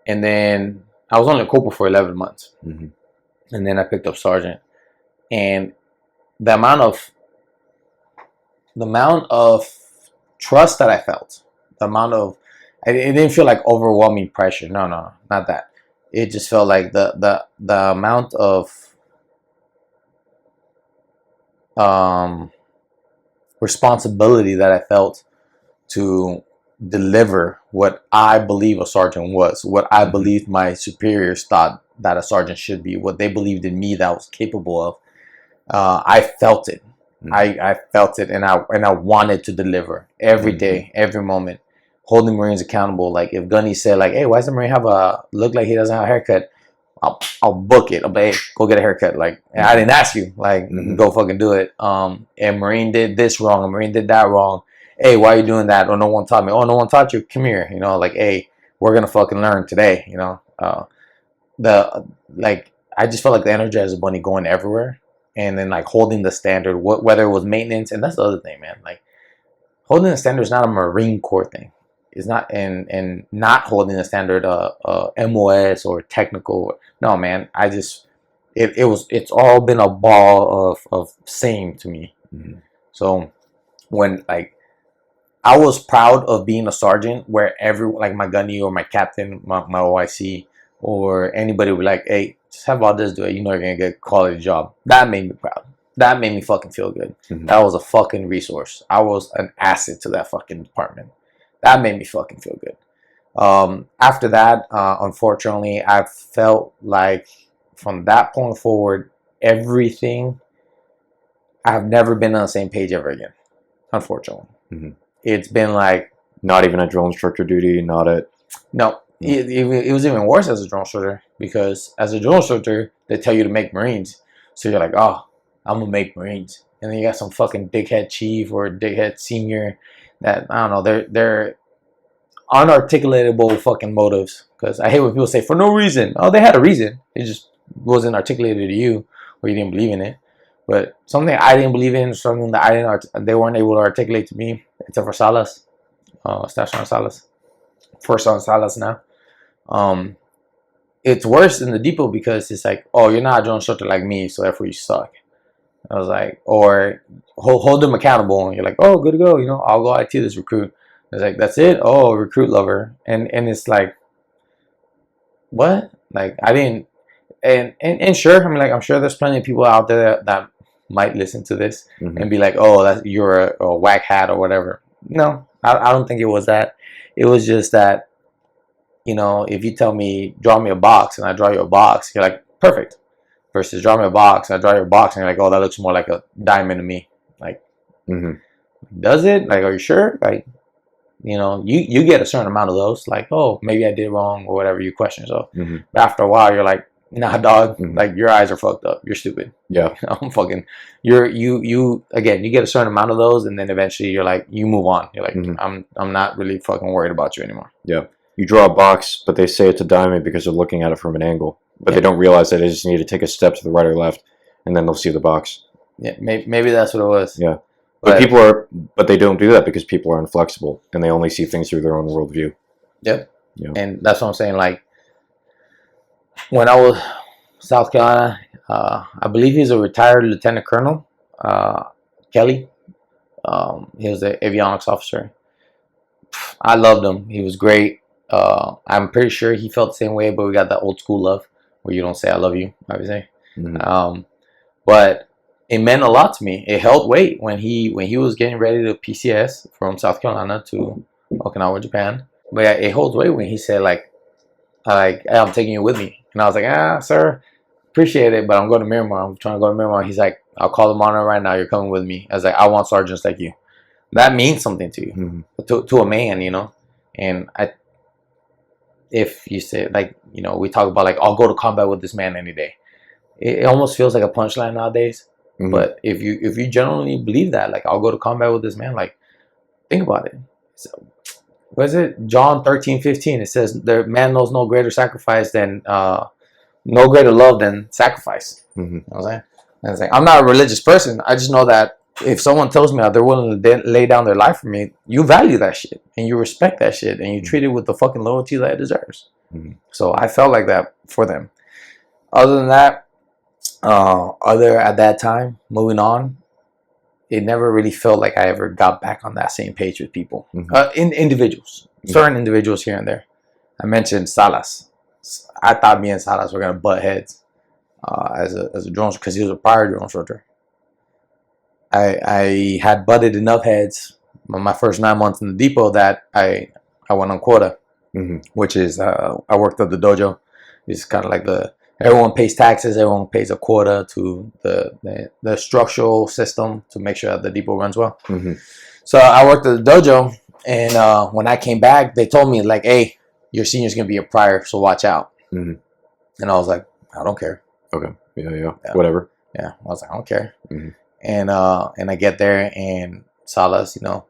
S2: and then I was only a corporal for 11 months,
S1: mm-hmm.
S2: and then I picked up sergeant, and the amount of trust that I felt, it didn't feel like overwhelming pressure. No, not that. It just felt like the amount of responsibility that I felt to deliver what I believe a sergeant was, what I believed my superiors thought that a sergeant should be, what they believed in me that I was capable of. I felt it. I felt it, and I wanted to deliver every day, every moment, holding Marines accountable. Like if Gunny said, like, "Hey, why does the Marine look like he doesn't have a haircut?" I'll book it. I'll be, hey, go get a haircut. Like I didn't ask you. Like go fucking do it. And Marine did this wrong. A Marine did that wrong. Hey, why are you doing that? Oh, no one taught me. Oh, no one taught you. Come here. You know, like, hey, we're gonna fucking learn today. You know, I just felt like the Energizer Bunny going everywhere, and then like holding the standard. Whether it was maintenance, and that's the other thing, man. Like holding the standard is not a Marine Corps thing. It's not, and not holding the standard MOS or technical. No, man. It's all been a ball of same to me. Mm-hmm. So when like I was proud of being a sergeant, where like my gunny or my captain, my OIC or anybody would like, hey, just have Valdez do it. You know you're gonna get a quality job. That made me proud. That made me fucking feel good. Mm-hmm. That was a fucking resource. I was an asset to that fucking department. That made me fucking feel good. After that, unfortunately, I felt like from that point forward, everything, I've never been on the same page ever again. Unfortunately. Mm-hmm. It's been like...
S1: Not even a drill instructor duty, not at...
S2: No. It was even worse as a drill instructor, because as a drill instructor, they tell you to make Marines. So you're like, oh, I'm going to make Marines. And then you got some fucking dickhead chief or dickhead senior that, I don't know, they're unarticulatable fucking motives. Because I hate when people say, for no reason. Oh, they had a reason. It just wasn't articulated to you, or you didn't believe in it. But something I didn't believe in, something that they weren't able to articulate to me, except for Salas, Staff Sergeant Salas, First Sergeant Salas now. It's worse in the depot because it's like, oh, you're not a drill instructor like me, so therefore you suck. I was like, or hold them accountable, and you're like, oh, good to go, you know, I'll go IT this recruit. It's like, that's it? Oh, recruit lover. And it's like, what? Like, I didn't, and sure, I mean, like, I'm sure there's plenty of people out there that might listen to this and be like, oh, you're a whack hat or whatever. No, I don't think it was that. It was just that, you know, if you tell me, draw me a box, and I draw you a box, you're like, perfect. Versus draw me a box, and I draw you a box, and you're like, oh, that looks more like a diamond to me. Like, does it? Like, are you sure? Like, you know, you get a certain amount of those. Like, oh, maybe I did wrong or whatever you question. So, but after a while, you're like, nah, dog. Like, your eyes are fucked up. You're stupid.
S1: Yeah.
S2: I'm fucking. You again. You get a certain amount of those, and then eventually you're like, you move on. You're like, I'm not really fucking worried about you anymore.
S1: Yeah. You draw a box, but they say it's a diamond because they're looking at it from an angle. But they don't realize that they just need to take a step to the right or left, and then they'll see the box.
S2: Yeah, maybe that's what it was.
S1: Yeah. But they don't do that because people are inflexible, and they only see things through their own worldview.
S2: Yep. Yeah. And that's what I'm saying. Like, when I was South Carolina, I believe he's a retired lieutenant colonel, Kelly. He was the avionics officer. I loved him. He was great. I'm pretty sure he felt the same way, but we got that old school love where you don't say I love you, obviously. But it meant a lot to me. It held weight when he was getting ready to PCS from South Carolina to Okinawa, Japan. But yeah, it holds weight when he said like, hey, I'm taking you with me. And I was like, sir, appreciate it, but I'm going to Miramar. I'm trying to go to Miramar. He's like, I'll call the monitor right now. You're coming with me. I was like, I want sergeants like you. That means something to you, to a man, you know. And if you say like, you know, we talk about like, I'll go to combat with this man any day. It almost feels like a punchline nowadays. But if you genuinely believe that, like, I'll go to combat with this man, like, think about it. So, what is it? John 13:15. It says, the man knows no greater sacrifice than no greater love than sacrifice. You know what I'm saying? And it's like, I'm not a religious person. I just know that if someone tells me that they're willing to lay down their life for me, you value that shit and you respect that shit and you treat it with the fucking loyalty that it deserves. So I felt like that for them. Other than that, at that time, moving on, it never really felt like I ever got back on that same page with people. Individuals, certain individuals here and there. I mentioned Salas. I thought me and Salas were gonna butt heads as a drone, because he was a prior drone instructor. I had butted enough heads my first 9 months in the depot that I went on quota, which is I worked at the dojo. It's kind of like everyone pays taxes, everyone pays a quota to the structural system to make sure that the depot runs well. So I worked at the dojo, and when I came back, they told me like, "Hey, your senior's gonna be a prior, so watch out." And I was like, "I don't care."
S1: Okay. Yeah. Whatever.
S2: Yeah. I was like, "I don't care." And I get there, and Salas, you know,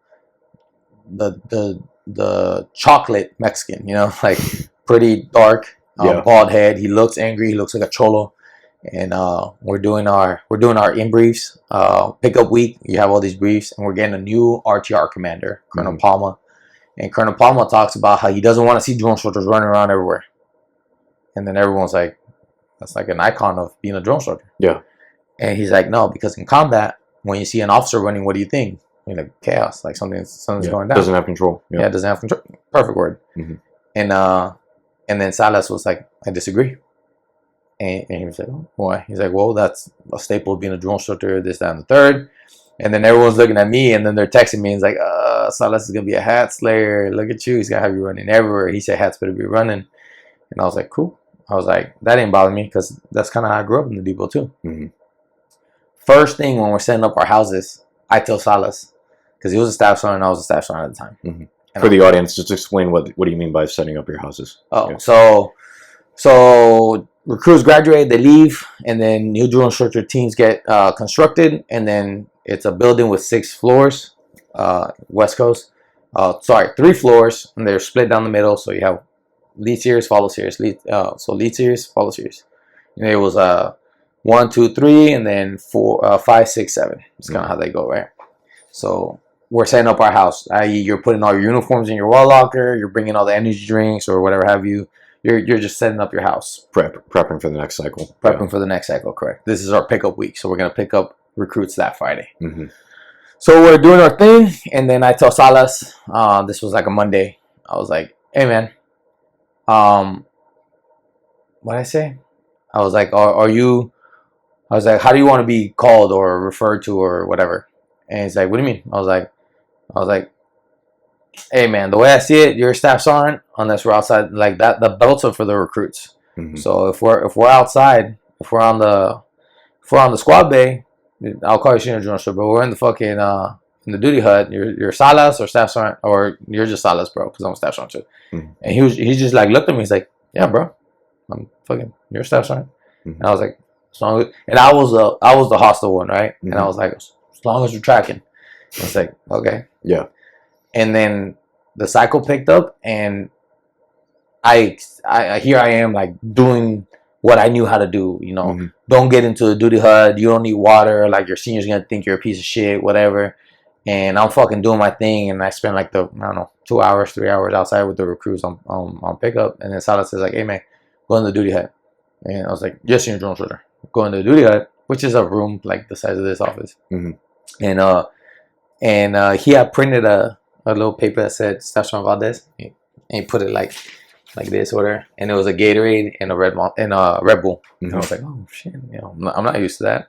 S2: the chocolate Mexican, you know, like pretty dark, bald head. He looks angry. He looks like a cholo. And we're doing our in briefs. Pickup week. You have all these briefs, and we're getting a new RTR commander, Colonel Palma. And Colonel Palma talks about how he doesn't want to see drone instructors running around everywhere. And then everyone's like, that's like an icon of being a drone instructor. Yeah. And he's like, no, because in combat, when you see an officer running, what do you think? You know, chaos, like something's going down.
S1: Doesn't have control.
S2: Yeah, doesn't have control. Perfect word. And then Salas was like, I disagree. And he was like, oh, why? He's like, well, that's a staple of being a drone instructor, this, that, and the third. And then everyone's looking at me, and then they're texting me, and it's like, Salas is going to be a hat slayer. Look at you. He's going to have you running everywhere. He said hats better be running. And I was like, cool. I was like, that didn't bother me, because that's kind of how I grew up in the depot, too. First thing when we're setting up our houses, I tell Salas, because he was a staff sergeant and I was a staff sergeant at the time.
S1: For the audience, just explain what do you mean by setting up your houses?
S2: So recruits graduate, they leave, and then new drill instructor teams get constructed, and then it's a building with 6 floors, West Coast. 3 floors, and they're split down the middle. So you have lead series, follow series, lead series, follow series. And it was 1, 2, 3, and then 4, 5, 6, 7. It's kind of how they go, right? So we're setting up our house. I.e., you're putting all your uniforms in your wall locker. You're bringing all the energy drinks or whatever have you. You're just setting up your house.
S1: Prepping for the next cycle.
S2: Prepping for the next cycle, correct. This is our pickup week, so we're going to pick up recruits that Friday. So we're doing our thing, and then I tell Salas, this was like a Monday. I was like, hey, man, what did I say? I was like, how do you want to be called or referred to or whatever? And he's like, what do you mean? I was like, hey man, the way I see it, you're a staff sergeant unless we're outside. Like that, the belts are for the recruits. So if we're outside, if we're on the squad bay, I'll call you senior drill instructor. But we're in the fucking in the duty hut. You're Salas or staff sergeant, or you're just Salas, bro, because I'm a staff sergeant too. And he just like looked at me. He's like, yeah, bro, you're a staff sergeant. And I was like, and I was the hostile one, right? And I was like, as long as you're tracking. It's like, okay. Yeah. And then the cycle picked up, and I here I am like doing what I knew how to do. You know, don't get into the duty hut. You don't need water. Like your senior's gonna think you're a piece of shit, whatever. And I'm fucking doing my thing, and I spent like 2 hours, 3 hours outside with the recruits on pickup. And then Salas says like, hey man, go in the duty hut. And I was like, yes, senior drill instructor. Go in the duty hut, which is a room like the size of this office. and he had printed a little paper that said Stefan Valdez, and he put it like this order, and it was a Gatorade and a Red Bull. And I was like, oh shit, I'm not used to that.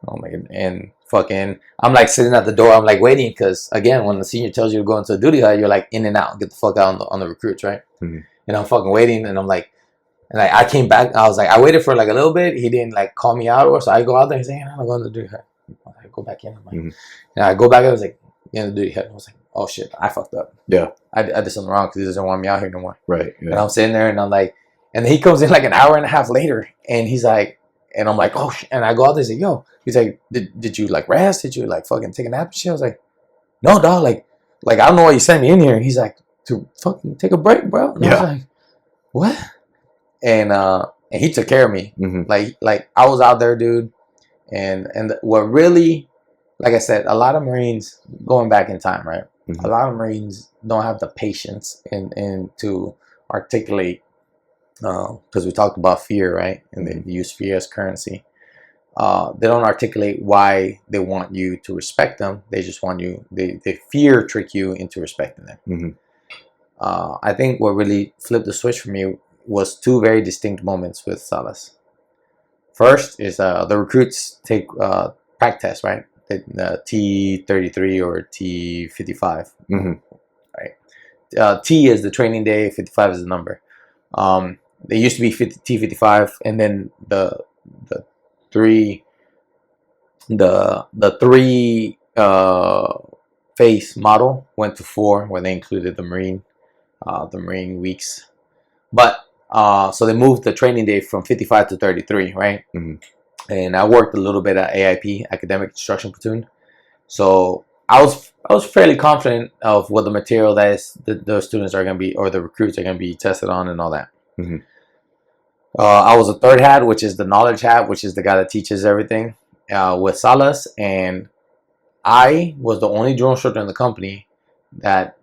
S2: Oh my god. And fucking, I'm like sitting at the door, I'm like waiting, because again, when the senior tells you to go into a duty hut, you're like in and out, get the fuck out on the recruits, right? And I'm fucking waiting, and I'm like, and I came back, I was like, I waited for like a little bit, he didn't like call me out, or so I go out there, he's like, hey, I'm going to the duty hut. I go back in, I'm like, and I go back, I was like, in the duty hut, I was like, oh shit, I fucked up.
S1: Yeah.
S2: I did something wrong because he doesn't want me out here no more.
S1: Right. Yeah.
S2: And I'm sitting there, and I'm like, and then he comes in like an hour and a half later, and he's like, and I'm like, oh shit. And I go out there and say, yo, he's like, did you like rest? Did you like fucking take a nap and shit? I was like, no, dog, like I don't know why you sent me in here. And he's like, to fucking take a break, bro. And I was like, what? And he took care of me. Like I was out there, dude. And what really, like I said, a lot of Marines, going back in time, right? A lot of Marines don't have the patience and to articulate, because we talked about fear, right? And they use fear as currency. They don't articulate why they want you to respect them. They just want you, they fear trick you into respecting them. I think what really flipped the switch for me was two very distinct moments with Salas. First is the recruits take prac tests, right? T33 or T55, right? T is the training day, 55 is the number. They used to be T55, and then the three phase model went to 4, where they included the Marine weeks. But so they moved the training day from 55 to 33, right? And I worked a little bit at AIP, Academic Instruction Platoon. So I was fairly confident of what the material that the students are going to be, or the recruits are going to be tested on, and all that. I was a third hat, which is the knowledge hat, which is the guy that teaches everything with Salas. And I was the only drill instructor in the company that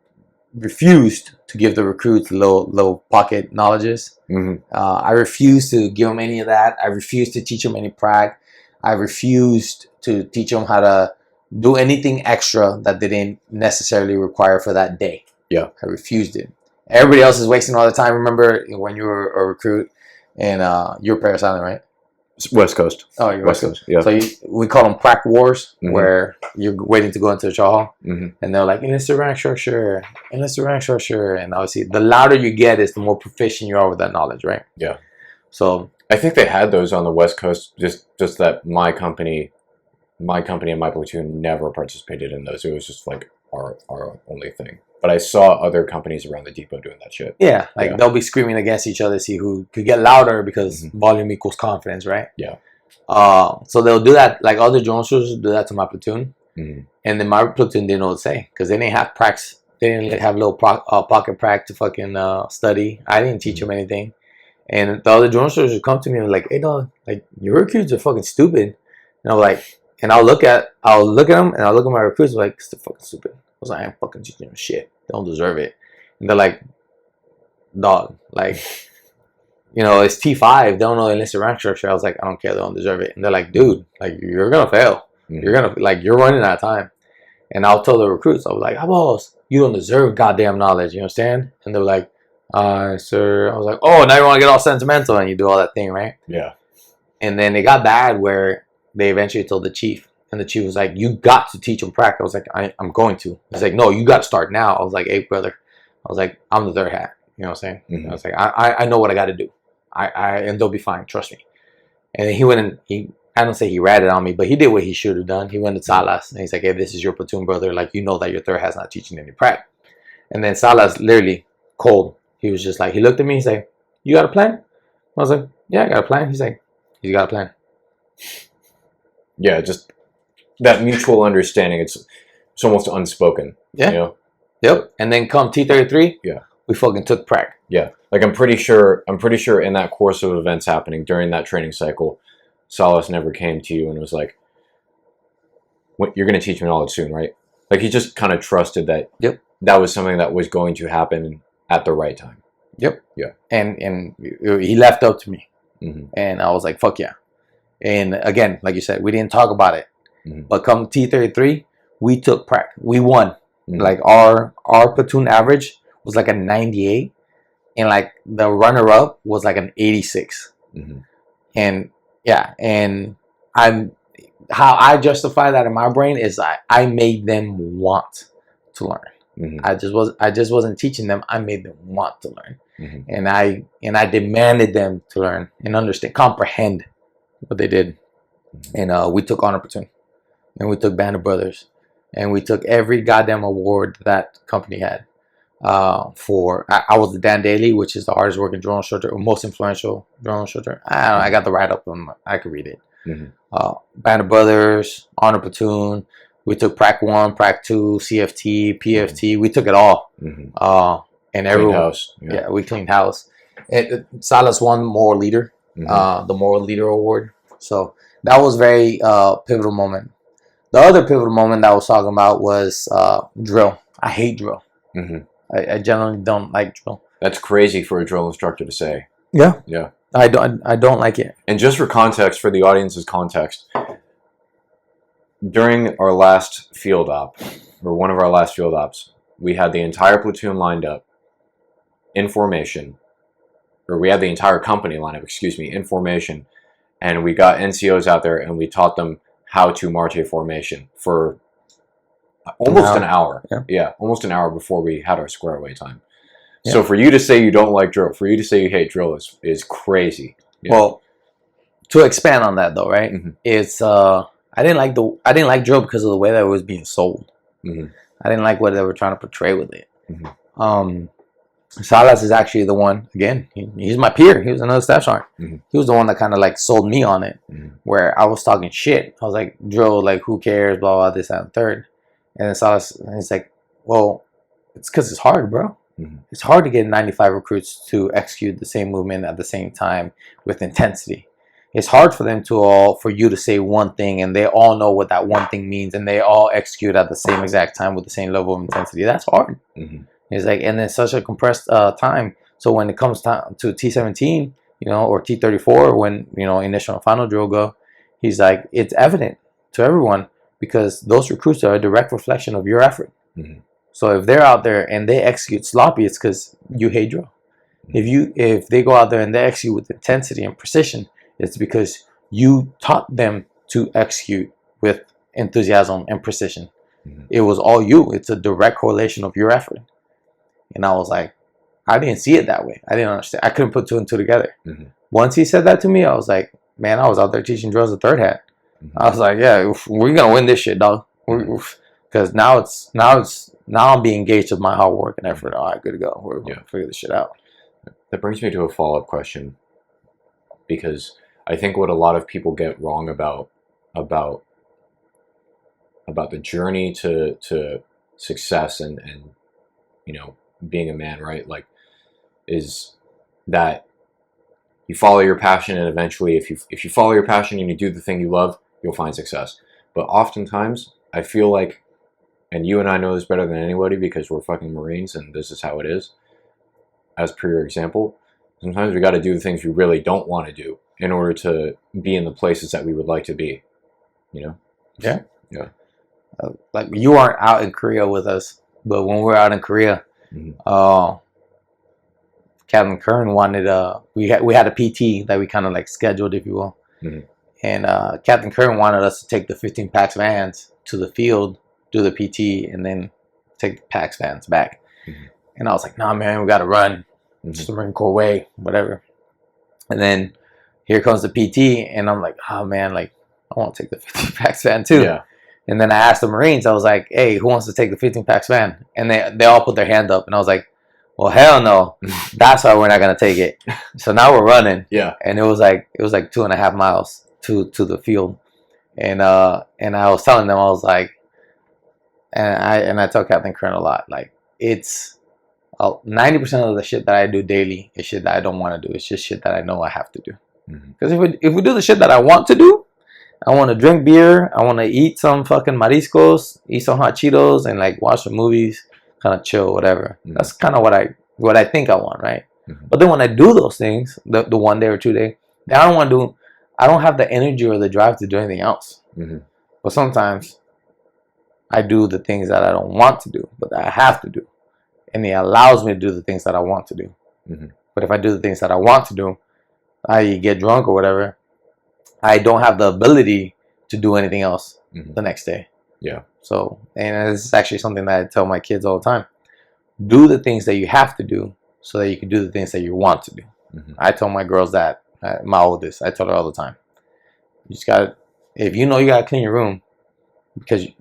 S2: refused to give the recruits low pocket knowledges. I refused to give them any of that. I refused to teach them any prac. I refused to teach them how to do anything extra that they didn't necessarily require for that day. I refused it. Everybody else is wasting all the time. Remember when you were a recruit, and you're Paris Island, right?
S1: West Coast.
S2: Oh, you're West Coast.
S1: Yeah.
S2: So we call them prac wars, where you're waiting to go into the chow hall, and they're like, enlist the rank structure, enlist the rank structure, and obviously the louder you get is the more proficient you are with that knowledge, right?
S1: Yeah.
S2: So
S1: I think they had those on the West Coast. Just that my company and my platoon never participated in those. It was just like our only thing. But I saw other companies around the depot doing that shit.
S2: Yeah, like they'll be screaming against each other, see who could get louder, because volume equals confidence, right?
S1: Yeah.
S2: So they'll do that, like other drone soldiers do that to my platoon. And then my platoon didn't know what to say, because they didn't have pracs. They didn't have little pocket prac to fucking study. I didn't teach them anything. And the other drone soldiers would come to me and like, hey dog, like your recruits are fucking stupid. And I'm like, and I'll look at them, and I'll look at my recruits like, it's fucking stupid. I was like, I ain't fucking teaching them shit. They don't deserve it. And they're like, dog, like, it's T5. They don't know the enlisted rank structure. I was like, I don't care. They don't deserve it. And they're like, dude, like, you're going to fail. You're running out of time. And I'll tell the recruits, I was like, boss, you don't deserve goddamn knowledge. You understand? And they're like, sir. I was like, oh, now you want to get all sentimental, and you do all that thing, right?
S1: Yeah.
S2: And then it got bad where they eventually told the chief. And the chief was like, you got to teach them prac. I was like, I'm going to. He's like, no, you got to start now. I was like, hey, brother. I was like, I'm the third hat. You know what I'm saying? I was like, I know what I got to do. And they'll be fine. Trust me. And then he went and I don't say he ratted on me, but he did what he should have done. He went to Salas, and he's like, hey, this is your platoon, brother. Like, you know that your third hat's not teaching any prac. And then Salas, literally cold. He was just like, he looked at me. He's like, you got a plan? I was like, yeah, I got a plan. He's like, you got a plan?
S1: Yeah, just that mutual understanding. It's almost unspoken.
S2: Yeah. Yep. And then come T33.
S1: Yeah.
S2: We fucking took prac.
S1: Yeah. Like I'm pretty sure in that course of events happening during that training cycle, Salas never came to you and was like, you're going to teach me knowledge soon, right? Like he just kind of trusted that that was something that was going to happen at the right time.
S2: Yep.
S1: Yeah.
S2: And he left up to me. And I was like, fuck yeah. And again, like you said, we didn't talk about it. But come T33, we took prac. We won.
S1: Mhm.
S2: Like our platoon average was like a 98, and like the runner up was like an 86.
S1: Mhm.
S2: And yeah, and I'm how I justify that in my brain is I made them want to learn.
S1: Mhm.
S2: I just wasn't teaching them. I made them want to learn,
S1: Mhm.
S2: and I demanded them to learn and understand, comprehend what they did. And we took honor platoon, and we took band of brothers, and we took every goddamn award that company had. I was the Dan Daly, which is the hardest working drone instructor or most influential drone instructor. I don't know, I got the write up I could read it.
S1: Mhm.
S2: Band of Brothers, Honor Platoon. We took Prac 1, Prac 2, CFT, PFT. We took it all.
S1: Mhm.
S2: And
S1: Clean
S2: everyone,
S1: house.
S2: yeah, we cleaned house. Silas won Moral Leader,
S1: Mhm.
S2: the Moral Leader Award. So that was very pivotal moment. The other pivotal moment that I was talking about was drill. I hate drill.
S1: Mhm.
S2: I generally don't like drill.
S1: That's crazy for a drill instructor to say.
S2: Yeah,
S1: Yeah.
S2: I don't like it.
S1: And just for context, for the audience's context, during our last field op, or one of our last field ops, we had the entire platoon lined up in formation, or we had the entire company lined up, in formation, and we got NCOs out there and we taught them how to march a formation for almost an hour. Yeah, almost an hour before we had our square away time. Yeah. So for you to say you don't like drill, for you to say you hate drill is crazy. Yeah.
S2: Well, to expand on that though, right?
S1: Mm-hmm.
S2: It's I didn't like drill because of the way that it was being sold.
S1: Mm-hmm.
S2: I didn't like what they were trying to portray with it.
S1: Mm-hmm.
S2: Salas is actually the one, again, he's my peer. He was another staff sergeant.
S1: Mm-hmm.
S2: He was the one that kind of like sold me on it, where I was talking shit. I was like, drill, like, who cares, blah, blah, this, that, and third. And then Salas, he's like, well, it's because it's hard, bro. Mm-hmm. It's hard to get 95 recruits to execute the same movement at the same time with intensity. It's hard for them for you to say one thing and they all know what that one thing means and they all execute at the same exact time with the same level of intensity. That's hard. Mm-hmm. It's like, and it's such a compressed time. So when it comes to T17, or T34, when, initial and final drill go, he's like, it's evident to everyone because those recruits are a direct reflection of your effort. Mm-hmm. So if they're out there and they execute sloppy, it's because you hate drill. Mm-hmm. If they go out there and they execute with intensity and precision, it's because you taught them to execute with enthusiasm and precision. Mm-hmm. It was all you. It's a direct correlation of your effort. And I was like, I didn't see it that way. I didn't understand. I couldn't put two and two together. Mm-hmm. Once he said that to me, I was like, man, I was out there teaching drills at third hat. Mm-hmm. I was like, yeah, we're gonna win this shit, dog. Because now I'm being engaged with my hard work and effort. All right, good to go. We're gonna figure this shit out.
S1: That brings me to a follow-up question, because I think what a lot of people get wrong about the journey to success and being a man, right? Like, is that you follow your passion, and eventually if you follow your passion and you do the thing you love, you'll find success. But oftentimes I feel like, and you and I know this better than anybody because we're fucking Marines and this is how it is, as per your example, sometimes we got to do the things we really don't want to do in order to be in the places that we would like to be,
S2: Yeah.
S1: Like,
S2: you aren't out in Korea with us, but when we're out in Korea, Captain Kern wanted we had a PT that we kind of like scheduled, if you will, and Captain Kern wanted us to take the 15 PAX vans to the field, do the PT, and then take the PAX vans back. And I was like, nah, man, we got to run. Just the Marine Corps way, whatever. And then here comes the PT, and I'm like, oh man, like I want to take the 15 PAX van too. Yeah. And then I asked the Marines, I was like, hey, who wants to take the 15 PAX van? And they all put their hand up, and I was like, well, hell no. That's why we're not gonna take it. So now we're running. Yeah. And it was like 2.5 miles to the field. And I was telling them, I was like, and I tell Captain Kern a lot, like, it's 90% of the shit that I do daily is shit that I don't want to do. It's just shit that I know I have to do. Because if we do the shit that I want to do, I want to drink beer, I want to eat some fucking mariscos, eat some hot Cheetos, and like watch some movies, kind of chill, whatever. That's kind of what I think I want, right? But then when I do those things, the 1 day or 2 day, then I don't have the energy or the drive to do anything else. But sometimes I do the things that I don't want to do, but that I have to do. And it allows me to do the things that I want to do.
S1: Mm-hmm.
S2: But if I do the things that I want to do, I get drunk or whatever, I don't have the ability to do anything else the next day.
S1: Yeah.
S2: So, and this is actually something that I tell my kids all the time. Do the things that you have to do so that you can do the things that you want to do.
S1: Mm-hmm.
S2: I tell my girls that, my oldest, I tell her all the time. You just gotta, if you know you gotta clean your room, because you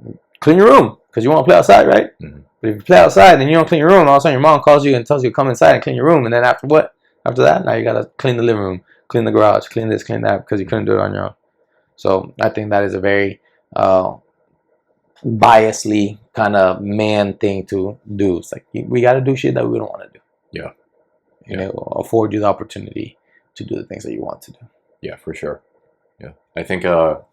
S2: want to play outside, right?
S1: Mm-hmm.
S2: But if you play outside and you don't clean your room, all of a sudden your mom calls you and tells you to come inside and clean your room, and then after what? After that, now you gotta clean the living room, clean the garage, clean this, clean that, because you couldn't do it on your own. So I think that is a very biasly kind of man thing to do. It's like we got to do shit that we don't want to do.
S1: Yeah.
S2: And it will afford you the opportunity to do the things that you want to do.
S1: Yeah, for sure. Yeah, I think a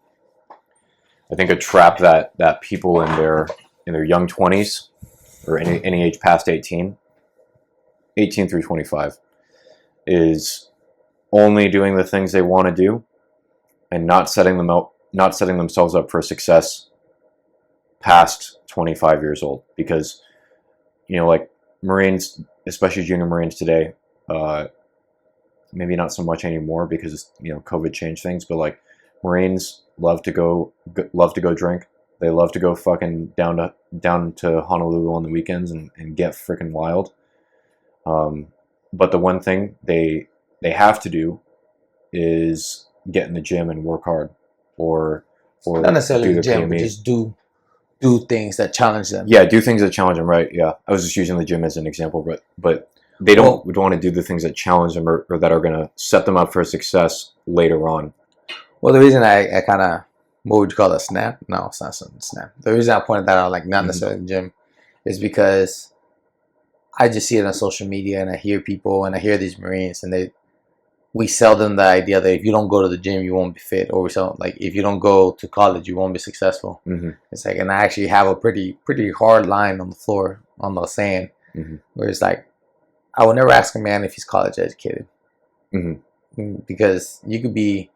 S1: trap that people in their young 20s or any age past 18 through 25 is only doing the things they want to do and not setting themselves up for success past 25 years old. Because, like Marines, especially junior Marines today, maybe not so much anymore because COVID changed things, but like Marines love to go drink. They love to go fucking down to Honolulu on the weekends and get freaking wild. But the one thing they have to do is get in the gym and work hard, or
S2: not necessarily
S1: do
S2: the gym,
S1: PME.
S2: but just do things that challenge them.
S1: Yeah, do things that challenge them. Right. Yeah, I was just using the gym as an example, but they don't want to do the things that challenge them or that are going to set them up for success later on.
S2: Well, the reason I kind of, what would you call it, snap? No, it's not something snap. The reason I pointed that out, like not necessarily the gym, is because I just see it on social media and I hear people and I hear these Marines and we sell them the idea that if you don't go to the gym, you won't be fit, or we sell like if you don't go to college, you won't be successful. Mm-hmm. It's like, and I actually have a pretty hard line on the floor on the sand, where it's like, I would never ask a man if he's college educated, because you could be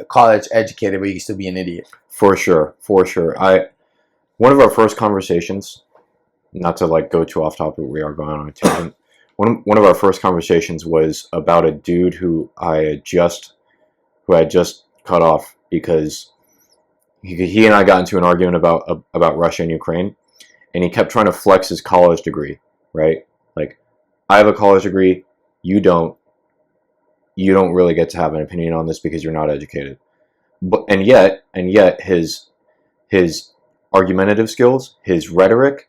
S2: college educated, but you can still be an idiot. For sure.
S1: One of our first conversations, not to like go too off topic, we are going on a tangent. One of our first conversations was about a dude who I had just cut off because he and I got into an argument about Russia and Ukraine, and he kept trying to flex his college degree, right? Like, I have a college degree, you don't really get to have an opinion on this because you're not educated. But and yet his argumentative skills, his rhetoric,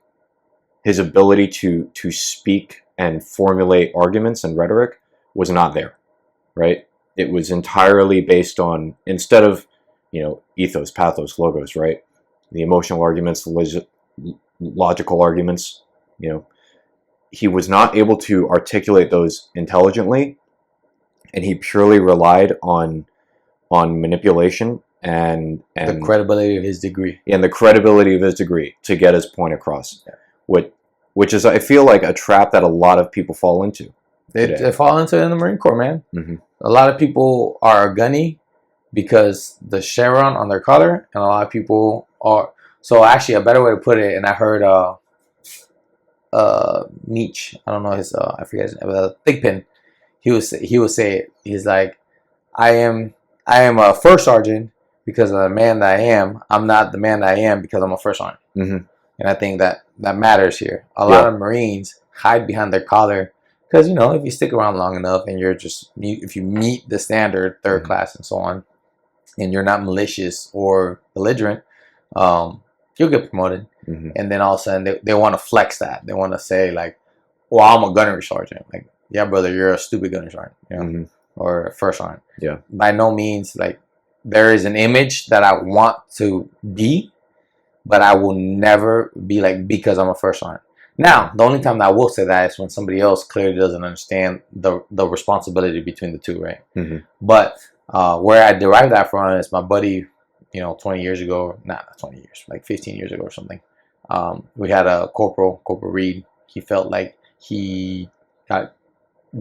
S1: his ability to speak and formulate arguments and rhetoric was not there, right? It was entirely based on, instead of, ethos, pathos, logos, right? The emotional arguments, the logical arguments, he was not able to articulate those intelligently, and he purely relied on manipulation and
S2: the credibility of his degree.
S1: And the credibility of his degree to get his point across. Yeah. Which is, I feel like, a trap that a lot of people fall into.
S2: They fall into it in the Marine Corps, man. Mm-hmm. A lot of people are gunny because the chevron on their collar, and a lot of people are. So actually, a better way to put it, and I heard Meech, I don't know his, I forget his name, Thigpen. He would say, he's like, I am a first sergeant because of the man that I am. I'm not the man that I am because I'm a first sergeant. Mm-hmm. And I think that matters here. A lot of Marines hide behind their collar because, if you stick around long enough and if you meet the standard, third class and so on, and you're not malicious or belligerent, you'll get promoted. Mm-hmm. And then all of a sudden they want to flex that. They want to say like, well, I'm a gunnery sergeant. Like, yeah, brother, you're a stupid gunnery sergeant, or a first sergeant. Yeah. By no means, like, there is an image that I want to be, but I will never be like, because I'm a first sergeant. Now, the only time that I will say that is when somebody else clearly doesn't understand the responsibility between the two, right? Mm-hmm. But where I derived that from is my buddy, 20 years ago, not 20 years, like 15 years ago or something. We had a Corporal Reed. He felt like he got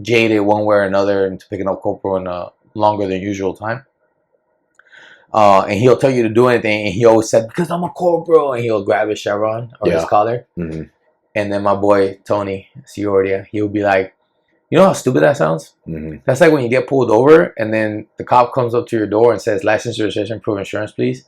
S2: jaded one way or another into picking up corporal in a longer than usual time. And he'll tell you to do anything, and he always said, because I'm a corporal, and he'll grab his chevron or his collar.
S1: Mm-hmm.
S2: And then my boy Tony Ciordia, he'll be like, you know how stupid that sounds?
S1: Mm-hmm.
S2: That's like when you get pulled over and then the cop comes up to your door and says, license, registration, proof of insurance, please.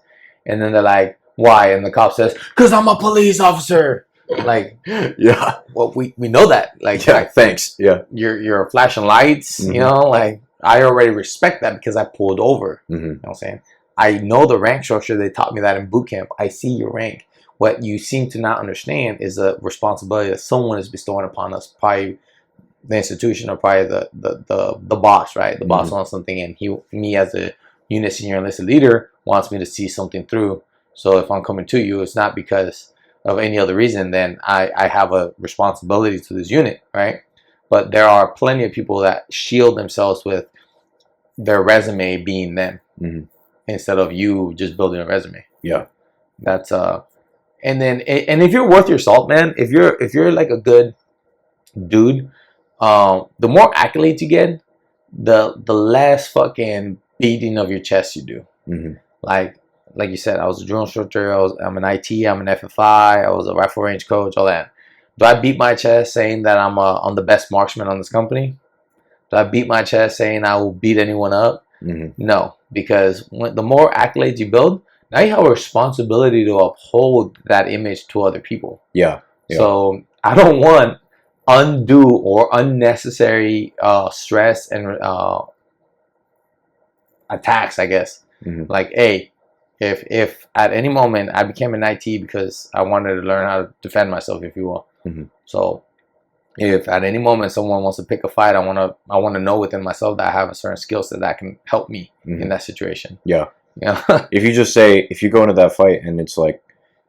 S2: And then they're like, why? And the cop says, because I'm a police officer. Like,
S1: yeah.
S2: Well, we know that. Like,
S1: yeah, thanks. Yeah.
S2: You're flashing lights,
S1: Mm-hmm.
S2: you know, like I already respect that because I pulled over.
S1: Mm-hmm.
S2: You know what I'm saying? I know the rank structure. They taught me that in boot camp. I see your rank. What you seem to not understand is the responsibility that someone is bestowing upon us, probably the institution or probably the boss, right? The boss wants something, and me as a unit senior enlisted leader wants me to see something through. So if I'm coming to you, it's not because of any other reason. Then I have a responsibility to this unit, right? But there are plenty of people that shield themselves with their resume being them instead of you just building a resume.
S1: Yeah,
S2: that's and if you're worth your salt, man, if you're like a good dude, the more accolades you get, the less fucking beating of your chest you do. Like you said, I was a drill instructor, I'm an IT, I'm an FFI, I was a rifle range coach, all that. Do I beat my chest saying that I'm the best marksman on this company? Do I beat my chest saying I will beat anyone up? No, because the more accolades you build, now you have a responsibility to uphold that image to other people.
S1: Yeah.
S2: So I don't want undue or unnecessary stress and attacks, I guess. Like, hey, if at any moment I became an IT because I wanted to learn how to defend myself, if you will. So if at any moment someone wants to pick a fight, I want to know within myself that I have a certain skill set that can help me in that situation.
S1: Yeah. If you go into that fight and it's like,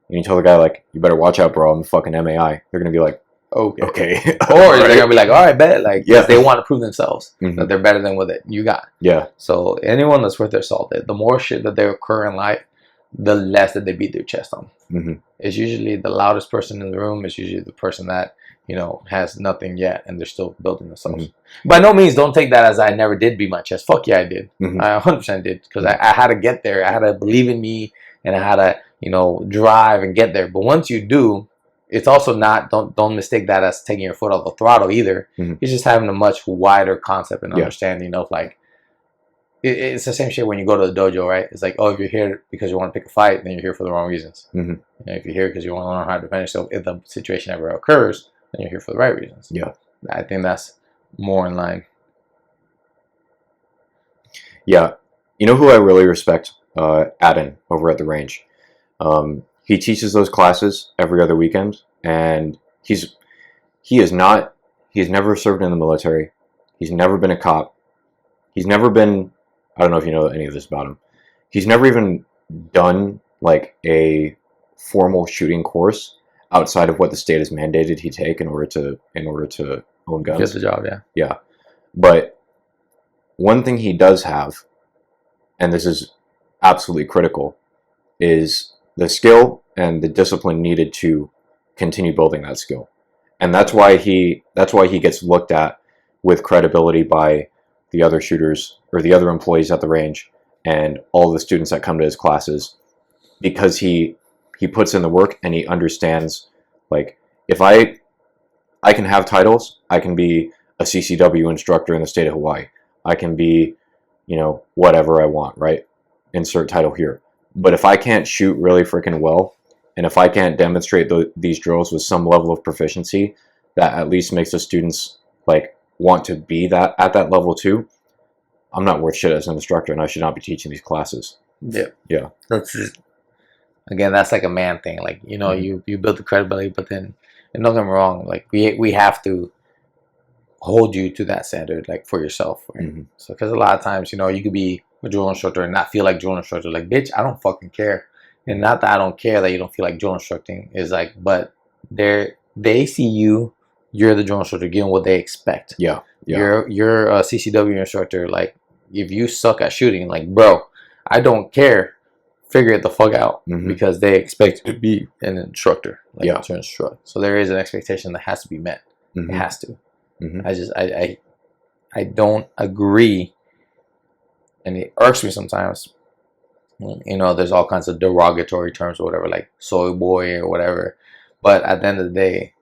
S1: and you tell the guy like, you better watch out, bro, I'm a fucking MAI, they're gonna be like, okay.
S2: Or they're gonna be like, all right, bet. Like,
S1: yeah,
S2: they want to prove themselves that they're better than what you got.
S1: Yeah.
S2: So anyone that's worth their salt, the more shit that they occur in life, the less that they beat their chest on. It's usually the loudest person in the room. It's usually the person that, you know, has nothing yet and they're still building themselves. By no means don't take that as I never did beat my chest. Fuck yeah, I did. I 100% did, because I had to get there. I had to believe in me, and I had to, you know, drive and get there. But once you do, it's also not, don't mistake that as taking your foot off the throttle either. It's just having a much wider concept and understanding of, like, it's the same shit when you go to the dojo, right? It's like, oh, if you're here because you want to pick a fight, then you're here for the wrong reasons. And if you're here because you want to learn how to defend yourself if the situation ever occurs, then you're here for the right reasons.
S1: Yeah.
S2: I think that's more in line.
S1: Yeah. You know who I really respect? Adam over at the range. He teaches those classes every other weekend, and he's never served in the military. He's never been a cop. He's never been, I don't know if you know any of this about him. He's never even done like a formal shooting course outside of what the state has mandated he take in order to own guns.
S2: Get the job, yeah.
S1: Yeah. But one thing he does have, and this is absolutely critical, is the skill and the discipline needed to continue building that skill. And that's why he gets looked at with credibility by the other shooters or the other employees at the range and all the students that come to his classes, because he puts in the work and he understands, like, if I can have titles, I can be a CCW instructor in the state of Hawaii. I can be, you know, whatever I want, right? Insert title here. But if I can't shoot really freaking well, and if I can't demonstrate these drills with some level of proficiency that at least makes the students, like, want to be at that level too, I'm not worth shit as an instructor, and I should not be teaching these classes. Yeah.
S2: That's just, again, that's like a man thing. Like, you know, you build the credibility, but then, and don't get me wrong, like, we have to hold you to that standard, like, for yourself. Right? So, because a lot of times, you know, you could be a drill instructor and not feel like drill instructor. Like, bitch, I don't fucking care. And not that I don't care that you don't feel like drill instructing, is like, but they see you're the drill instructor giving what they expect.
S1: Yeah.
S2: You're a CCW instructor. Like, if you suck at shooting, like, bro, I don't care. Figure it the fuck out, because they expect you to be an instructor, like, to instruct. So there is an expectation that has to be met. It has to. I don't agree, and it irks me sometimes You know, there's all kinds of derogatory terms or whatever, like soy boy or whatever. But at the end of the day,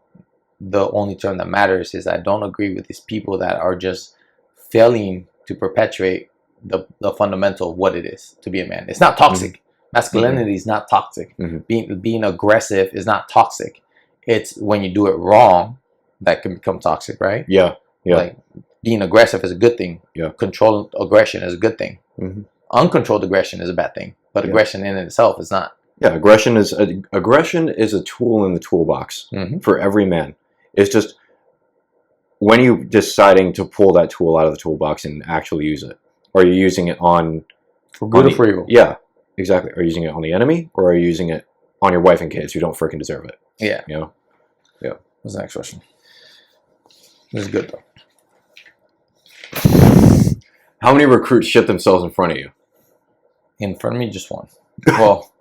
S2: the only term that matters is I don't agree with these people that are just failing to perpetuate the fundamental of what it is to be a man. It's not toxic. Mm-hmm. Masculinity is not toxic. Mm-hmm. Being aggressive is not toxic. It's when you do it wrong that can become toxic, right?
S1: Yeah.
S2: Like being aggressive is a good thing.
S1: Yeah.
S2: Controlled aggression is a good thing. Mm-hmm. Uncontrolled aggression is a bad thing. But aggression in itself is not.
S1: Yeah, aggression is a tool in the toolbox for every man. It's just when you deciding to pull that tool out of the toolbox and actually use it. Are you using it
S2: for good or for evil?
S1: Yeah, exactly. Are you using it on the enemy, or are you using it on your wife and kids who don't freaking deserve it?
S2: Yeah.
S1: You know? Yeah.
S2: What's the next question? This is good though.
S1: How many recruits shit themselves in front of you?
S2: In front of me, just one. Well,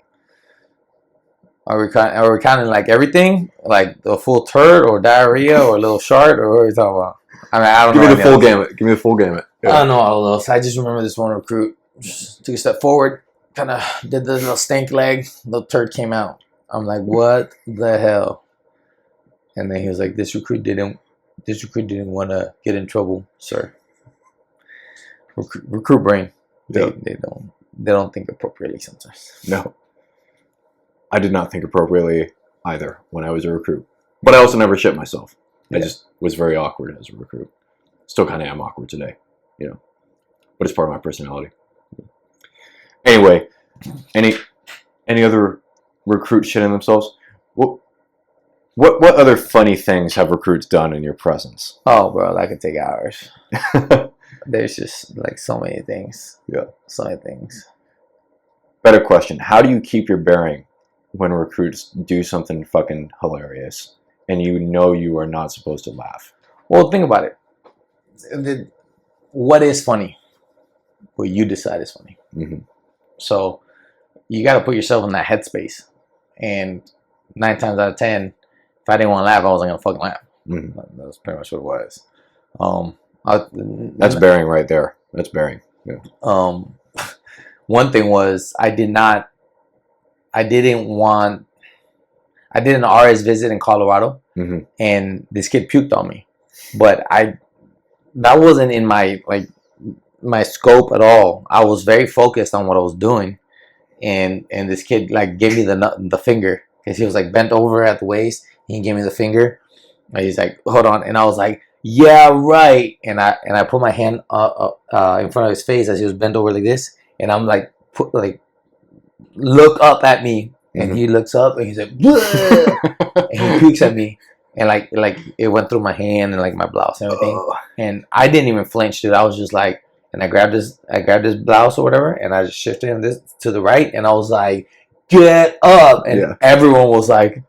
S2: are we counting like everything, like the full turd or diarrhea or a little shart, or what are we talking about? I mean, I don't know.
S1: Give me the full gamut. Give me the full gamut.
S2: Yeah. I don't know all of those. I just remember this one recruit just took a step forward, kind of did the little stank leg, the turd came out. I'm like, what the hell? And then he was like, this recruit didn't want to get in trouble, sir. Recruit brain. They don't think appropriately sometimes.
S1: No. I did not think appropriately either when I was a recruit. But I also never shit myself. I just was very awkward as a recruit. Still kind of am awkward today, you know. But it's part of my personality. Anyway, any other recruits shitting themselves? What other funny things have recruits done in your presence?
S2: Oh, bro, that could take hours. There's just like so many things.
S1: Yeah.
S2: So many things.
S1: Better question. How do you keep your bearing when recruits do something fucking hilarious and you know you are not supposed to laugh?
S2: Well, think about it. What is funny? What you decide is funny. Mm-hmm. So you got to put yourself in that headspace. And 9 times out of 10, if I didn't want to laugh, I wasn't going to fucking laugh. Mm-hmm. That's pretty much what it was.
S1: That's bearing right there. That's bearing. Yeah.
S2: One thing was I did an RS visit in Colorado, and this kid puked on me, but that wasn't in my scope at all. I was very focused on what I was doing, and this kid like gave me the finger because he was like bent over at the waist. He gave me the finger, and he's like, "Hold on," and I was like, "Yeah, right," and I put my hand in front of his face as he was bent over like this, and I'm like, look up at me. And he looks up and he's like, and he pukes at me, and like it went through my hand and like my blouse and everything. And I didn't even flinch, dude. I was just like, and I grabbed his blouse or whatever, and I just shifted him this to the right, and I was like, get up, and everyone was like,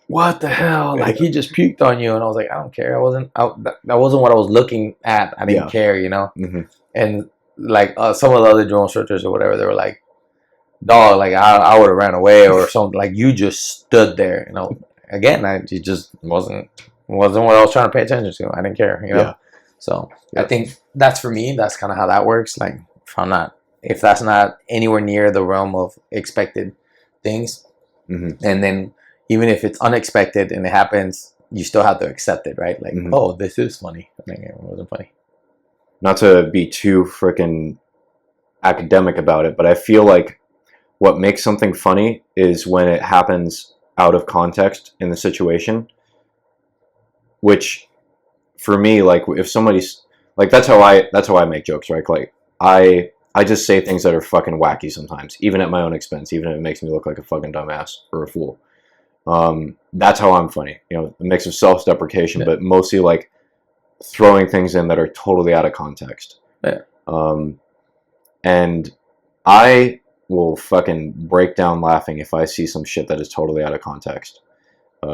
S2: what the hell? Like he just puked on you, and I was like, I don't care. That wasn't what I was looking at. I didn't care, you know. Mm-hmm. And like some of the other drone instructors or whatever, they were like, dog, like I would have ran away or something. Like you just stood there, you know. Again, it just wasn't what I was trying to pay attention to. I didn't care, you know. Yeah. So I think that's for me. That's kind of how that works. Like if that's not anywhere near the realm of expected things, and then even if it's unexpected and it happens, you still have to accept it, right? Like, oh, this is funny. I mean, it wasn't funny.
S1: Not to be too freaking academic about it, but I feel like what makes something funny is when it happens out of context in the situation, which for me, like if somebody's like, that's how I make jokes, right? Like I just say things that are fucking wacky sometimes, even at my own expense, even if it makes me look like a fucking dumbass or a fool. That's how I'm funny, you know, a mix of self-deprecation, but mostly like throwing things in that are totally out of context.
S2: Yeah.
S1: And I will fucking break down laughing if I see some shit that is totally out of context,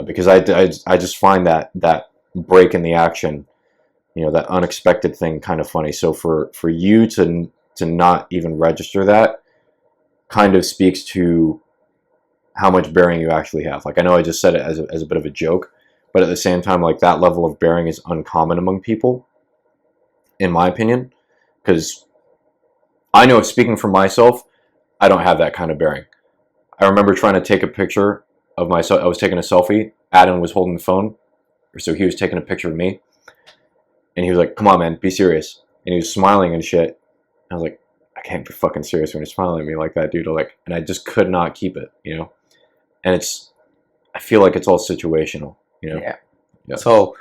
S1: because I just find that break in the action, you know, that unexpected thing kind of funny. So for you to not even register that kind of speaks to how much bearing you actually have. Like I know I just said it as a bit of a joke, but at the same time, like that level of bearing is uncommon among people, in my opinion, because I know, speaking for myself, I don't have that kind of bearing. I remember trying to take a picture of myself. I was taking a selfie. Adam was holding the phone, so he was taking a picture of me, and he was like, "Come on, man, be serious." And he was smiling and shit. I was like, "I can't be fucking serious when you're smiling at me like that, dude." Like, and I just could not keep it, you know. And I feel like it's all situational, you know.
S2: Yeah. So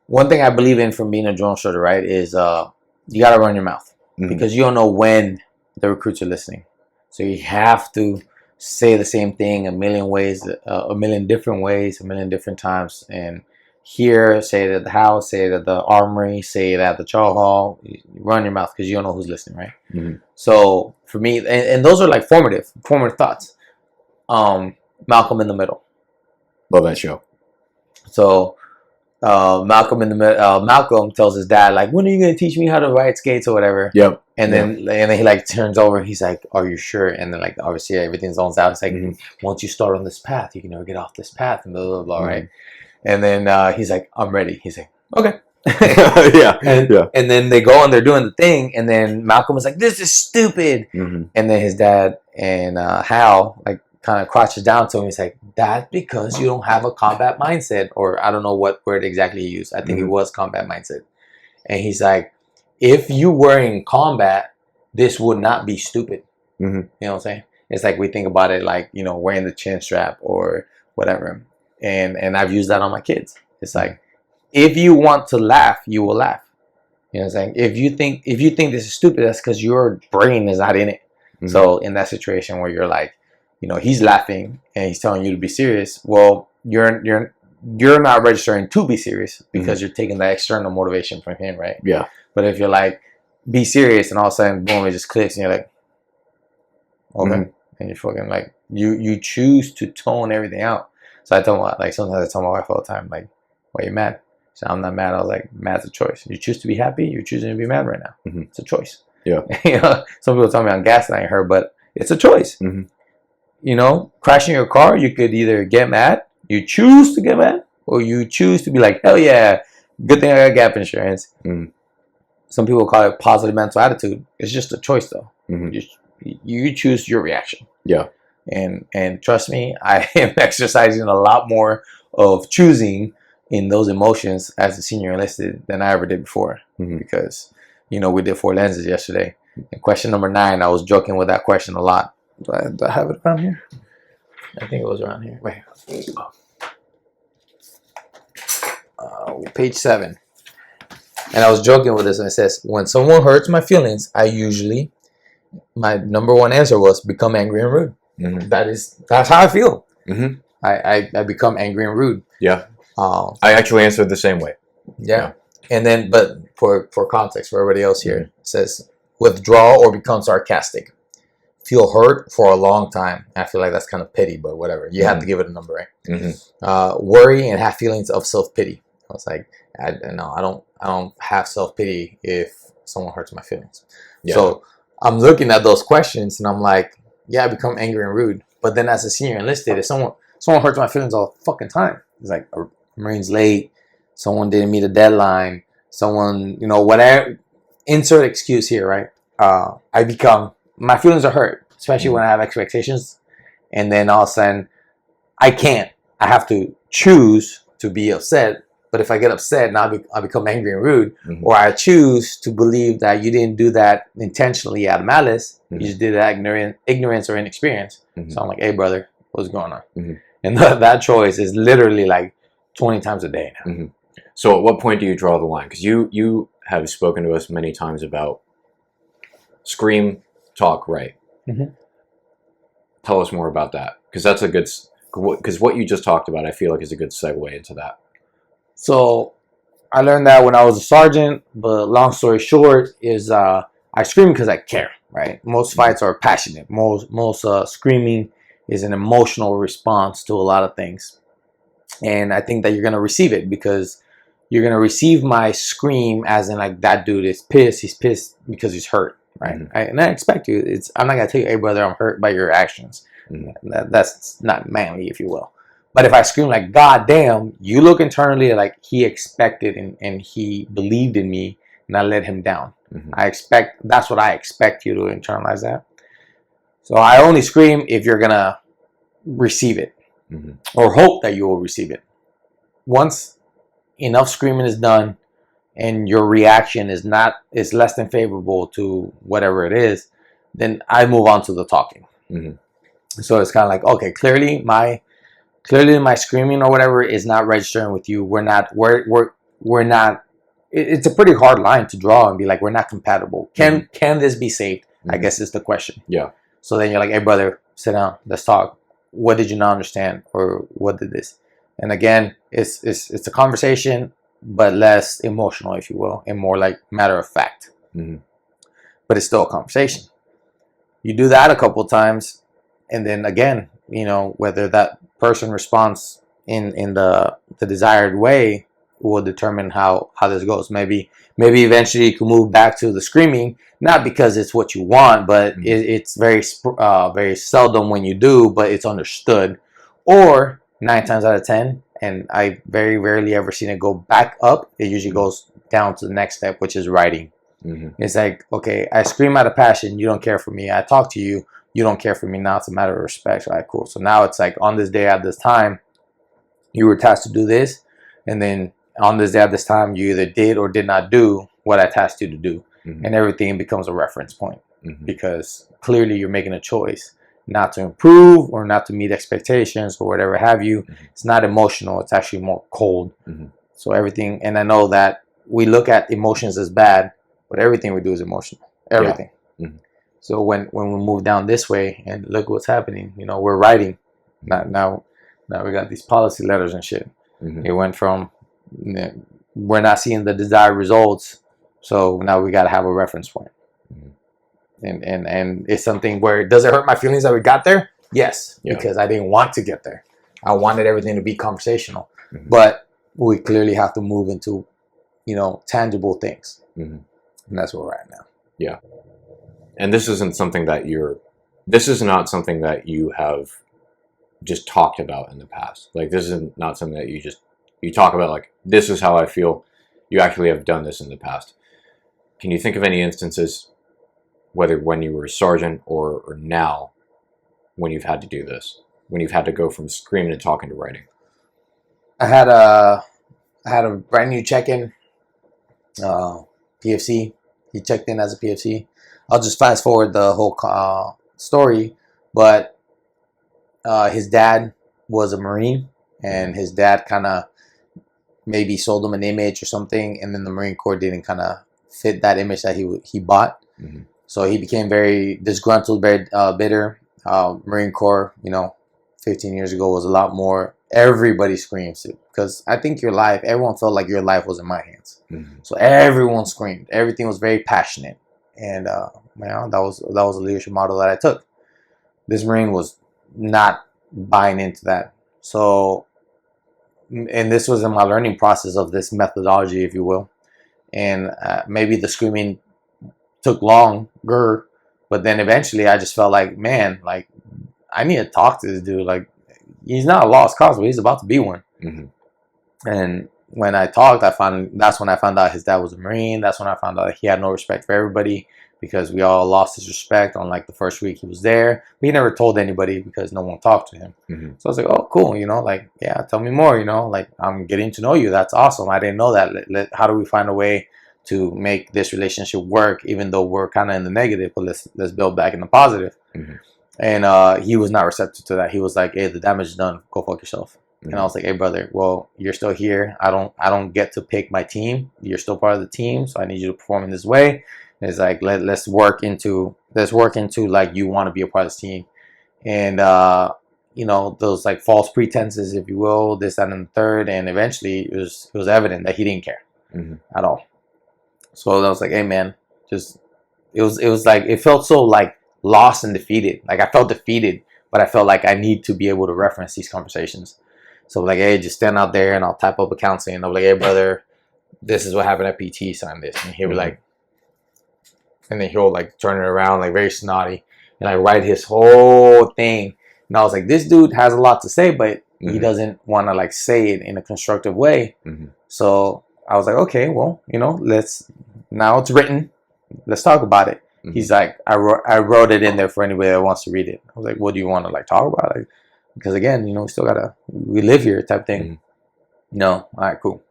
S2: one thing I believe in from being a drone instructor, right, is you gotta run your mouth because you don't know when the recruits are listening. So you have to say the same thing a million ways, a million different ways, a million different times. And here, say it at the house, say it at the armory, say it at the chow hall. You run your mouth because you don't know who's listening, right?
S1: Mm-hmm.
S2: So for me, and those are like formative thoughts. Malcolm in the Middle.
S1: Love that show.
S2: So Malcolm tells his dad, like, when are you going to teach me how to ride skates or whatever?
S1: Yep.
S2: And then he like turns over and he's like, are you sure? And then like obviously everything zones out. It's like, once you start on this path, you can never get off this path and blah blah blah, right? And then he's like, I'm ready. He's like, okay. And then they go and they're doing the thing, and then Malcolm was like, this is stupid. And then his dad and Hal like kind of crouches down to him. He's like, that's because you don't have a combat mindset, or I don't know what word exactly he used. I think it was combat mindset. And he's like, if you were in combat, this would not be stupid. You know what I'm saying? It's like we think about it like, you know, wearing the chin strap or whatever. And I've used that on my kids. It's like, if you want to laugh, you will laugh. You know what I'm saying? If you think this is stupid, that's because your brain is not in it. So in that situation where you're like, you know, he's laughing and he's telling you to be serious, well, you're not registering to be serious because you're taking that external motivation from him, right?
S1: Yeah.
S2: But if you're like, be serious, and all of a sudden, boom, it just clicks, and you're like, okay, and you're fucking like, you choose to tone everything out. So sometimes I tell my wife all the time, like, why are you mad? So I'm not mad. I was like, mad's a choice. You choose to be happy, you're choosing to be mad right now. It's a choice. Yeah. You know, some people tell me I'm gaslighting her, but it's a choice. You know, crashing your car, you could either get mad, you choose to get mad, or you choose to be like, hell yeah, good thing I got gap insurance. Some people call it positive mental attitude. It's just a choice, though. You choose your reaction. Yeah. And trust me, I am exercising a lot more of choosing in those emotions as a senior enlisted than I ever did before. Because, you know, we did 4 lenses yesterday. And question number 9, I was joking with that question a lot. Do I have it around here? I think it was around here. Wait. Page 7. And I was joking with this, and it says, when someone hurts my feelings, my number 1 answer was become angry and rude. That's how I feel. I become angry and rude. Yeah.
S1: I actually answered the same way.
S2: Yeah. And then, but for context, for everybody else here, it says withdraw or become sarcastic. Feel hurt for a long time. I feel like that's kind of petty, but whatever. You have to give it a number, right? Worry and have feelings of self-pity. I was like, I don't have self-pity if someone hurts my feelings. Yeah. So I'm looking at those questions and I'm like, yeah, I become angry and rude. But then as a senior enlisted, if someone hurts my feelings all the fucking time, it's like a Marine's late, someone didn't meet a deadline, someone, you know, whatever, insert excuse here, right? My feelings are hurt, especially when I have expectations. And then all of a sudden, I have to choose to be upset. But if I get upset, now I become angry and rude. Or I choose to believe that you didn't do that intentionally out of malice. You just did that ignorance or inexperience. So I'm like, hey, brother, what's going on? And that choice is literally like 20 times a day now.
S1: So at what point do you draw the line? Because you have spoken to us many times about scream, talk, right. Tell us more about that. Because that's because what you just talked about, I feel like is a good segue into that.
S2: So I learned that when I was a sergeant, but long story short is I scream because I care, right? Most fights are passionate. Most screaming is an emotional response to a lot of things. And I think that you're going to receive it because you're going to receive my scream as in like, that dude is pissed. He's pissed because he's hurt, right? And I expect you. I'm not going to tell you, hey, brother, I'm hurt by your actions. That's not manly, if you will. But if I scream like, God damn, you look internally like he expected and he believed in me and I let him down. That's what I expect you to internalize that. So I only scream if you're gonna receive it, or hope that you will receive it. Once enough screaming is done and your reaction is less than favorable to whatever it is, then I move on to the talking. So it's kind of like, okay, clearly my screaming or whatever is not registering with you. We're not. It's a pretty hard line to draw and be like, we're not compatible. Can this be saved? I guess is the question.
S1: Yeah.
S2: So then you're like, hey brother, sit down, let's talk. What did you not understand, or what did this? And again, it's a conversation, but less emotional, if you will, and more like matter of fact. But it's still a conversation. You do that a couple times, and then again, whether that person responds in the desired way will determine how this goes. Maybe eventually you can move back to the screaming, not because it's what you want, but it's very seldom when you do, but it's understood. Or 9 times out of 10, and I very rarely ever seen it go back up. It usually goes down to the next step, which is writing. It's like, okay, I scream out of passion, you don't care for me. I talk to you, you don't care for me. Now it's a matter of respect. All right, cool. So now it's like, on this day at this time, you were tasked to do this, and then on this day at this time, you either did or did not do what I tasked you to do. And everything becomes a reference point, because clearly you're making a choice not to improve or not to meet expectations or whatever have you. It's not emotional. It's actually more cold. So everything, and I know that we look at emotions as bad, but everything we do is emotional. Everything. So when we move down this way, and look what's happening, we're writing. Now we got these policy letters and shit. It went from, we're not seeing the desired results, so now we got to have a reference point. And it's something where, does it hurt my feelings that we got there? Yes, because I didn't want to get there. I wanted everything to be conversational, but we clearly have to move into, tangible things, and that's where we're at now.
S1: Yeah, and this is not something that you have just talked about in the past. Like, this is not something that you talk about, like, this is how I feel. You actually have done this in the past. Can you think of any instances, whether when you were a sergeant or now, when you've had to do this, when you've had to go from screaming to talking to writing?
S2: I had a brand new check-in, PFC. He checked in as a PFC. I'll just fast forward the whole story, but his dad was a Marine, and his dad kind of maybe sold him an image or something, and then the Marine Corps didn't kind of fit that image that he bought. So he became very disgruntled, very bitter. Marine Corps, 15 years ago was a lot more, everybody screams, because I think everyone felt like your life was in my hands. So everyone screamed. Everything was very passionate, and that was a leadership model that I took. This Marine was not buying into that. So, and this was in my learning process of this methodology, if you will. And maybe the screaming took longer, but then eventually I just felt like, man, like, I need to talk to this dude. Like, he's not a lost cause, but he's about to be one. And when I talked, that's when I found out his dad was a Marine. That's when I found out he had no respect for everybody, because we all lost his respect on like the first week he was there. But he never told anybody because no one talked to him. So I was like, oh, cool, like, yeah, tell me more, like, I'm getting to know you. That's awesome. I didn't know that. How do we find a way to make this relationship work, even though we're kind of in the negative, but let's build back in the positive. And he was not receptive to that. He was like, hey, the damage is done. Go fuck yourself. And I was like, hey, brother, well, you're still here. I don't get to pick my team. You're still part of the team, so I need you to perform in this way. And it's like, let's work into like, you want to be a part of this team. And those like false pretenses, if you will, this, that, and the third. And eventually it was evident that he didn't care at all. So I was like, hey man, it was like, it felt so like lost and defeated. Like, I felt defeated, but I felt like I need to be able to reference these conversations. So like, hey, just stand out there and I'll type up a counseling. And I'll be like, hey brother, this is what happened at PT, sign this. And he'll be like, and then he'll like turn it around like very snotty and I write his whole thing. And I was like, this dude has a lot to say, but he doesn't want to like say it in a constructive way. So I was like, okay, well, now it's written. Let's talk about it. He's like, I wrote it in there for anybody that wants to read it. I was like, what do you want to like talk about? Like, because again, we still we live here type thing. No, all right, cool.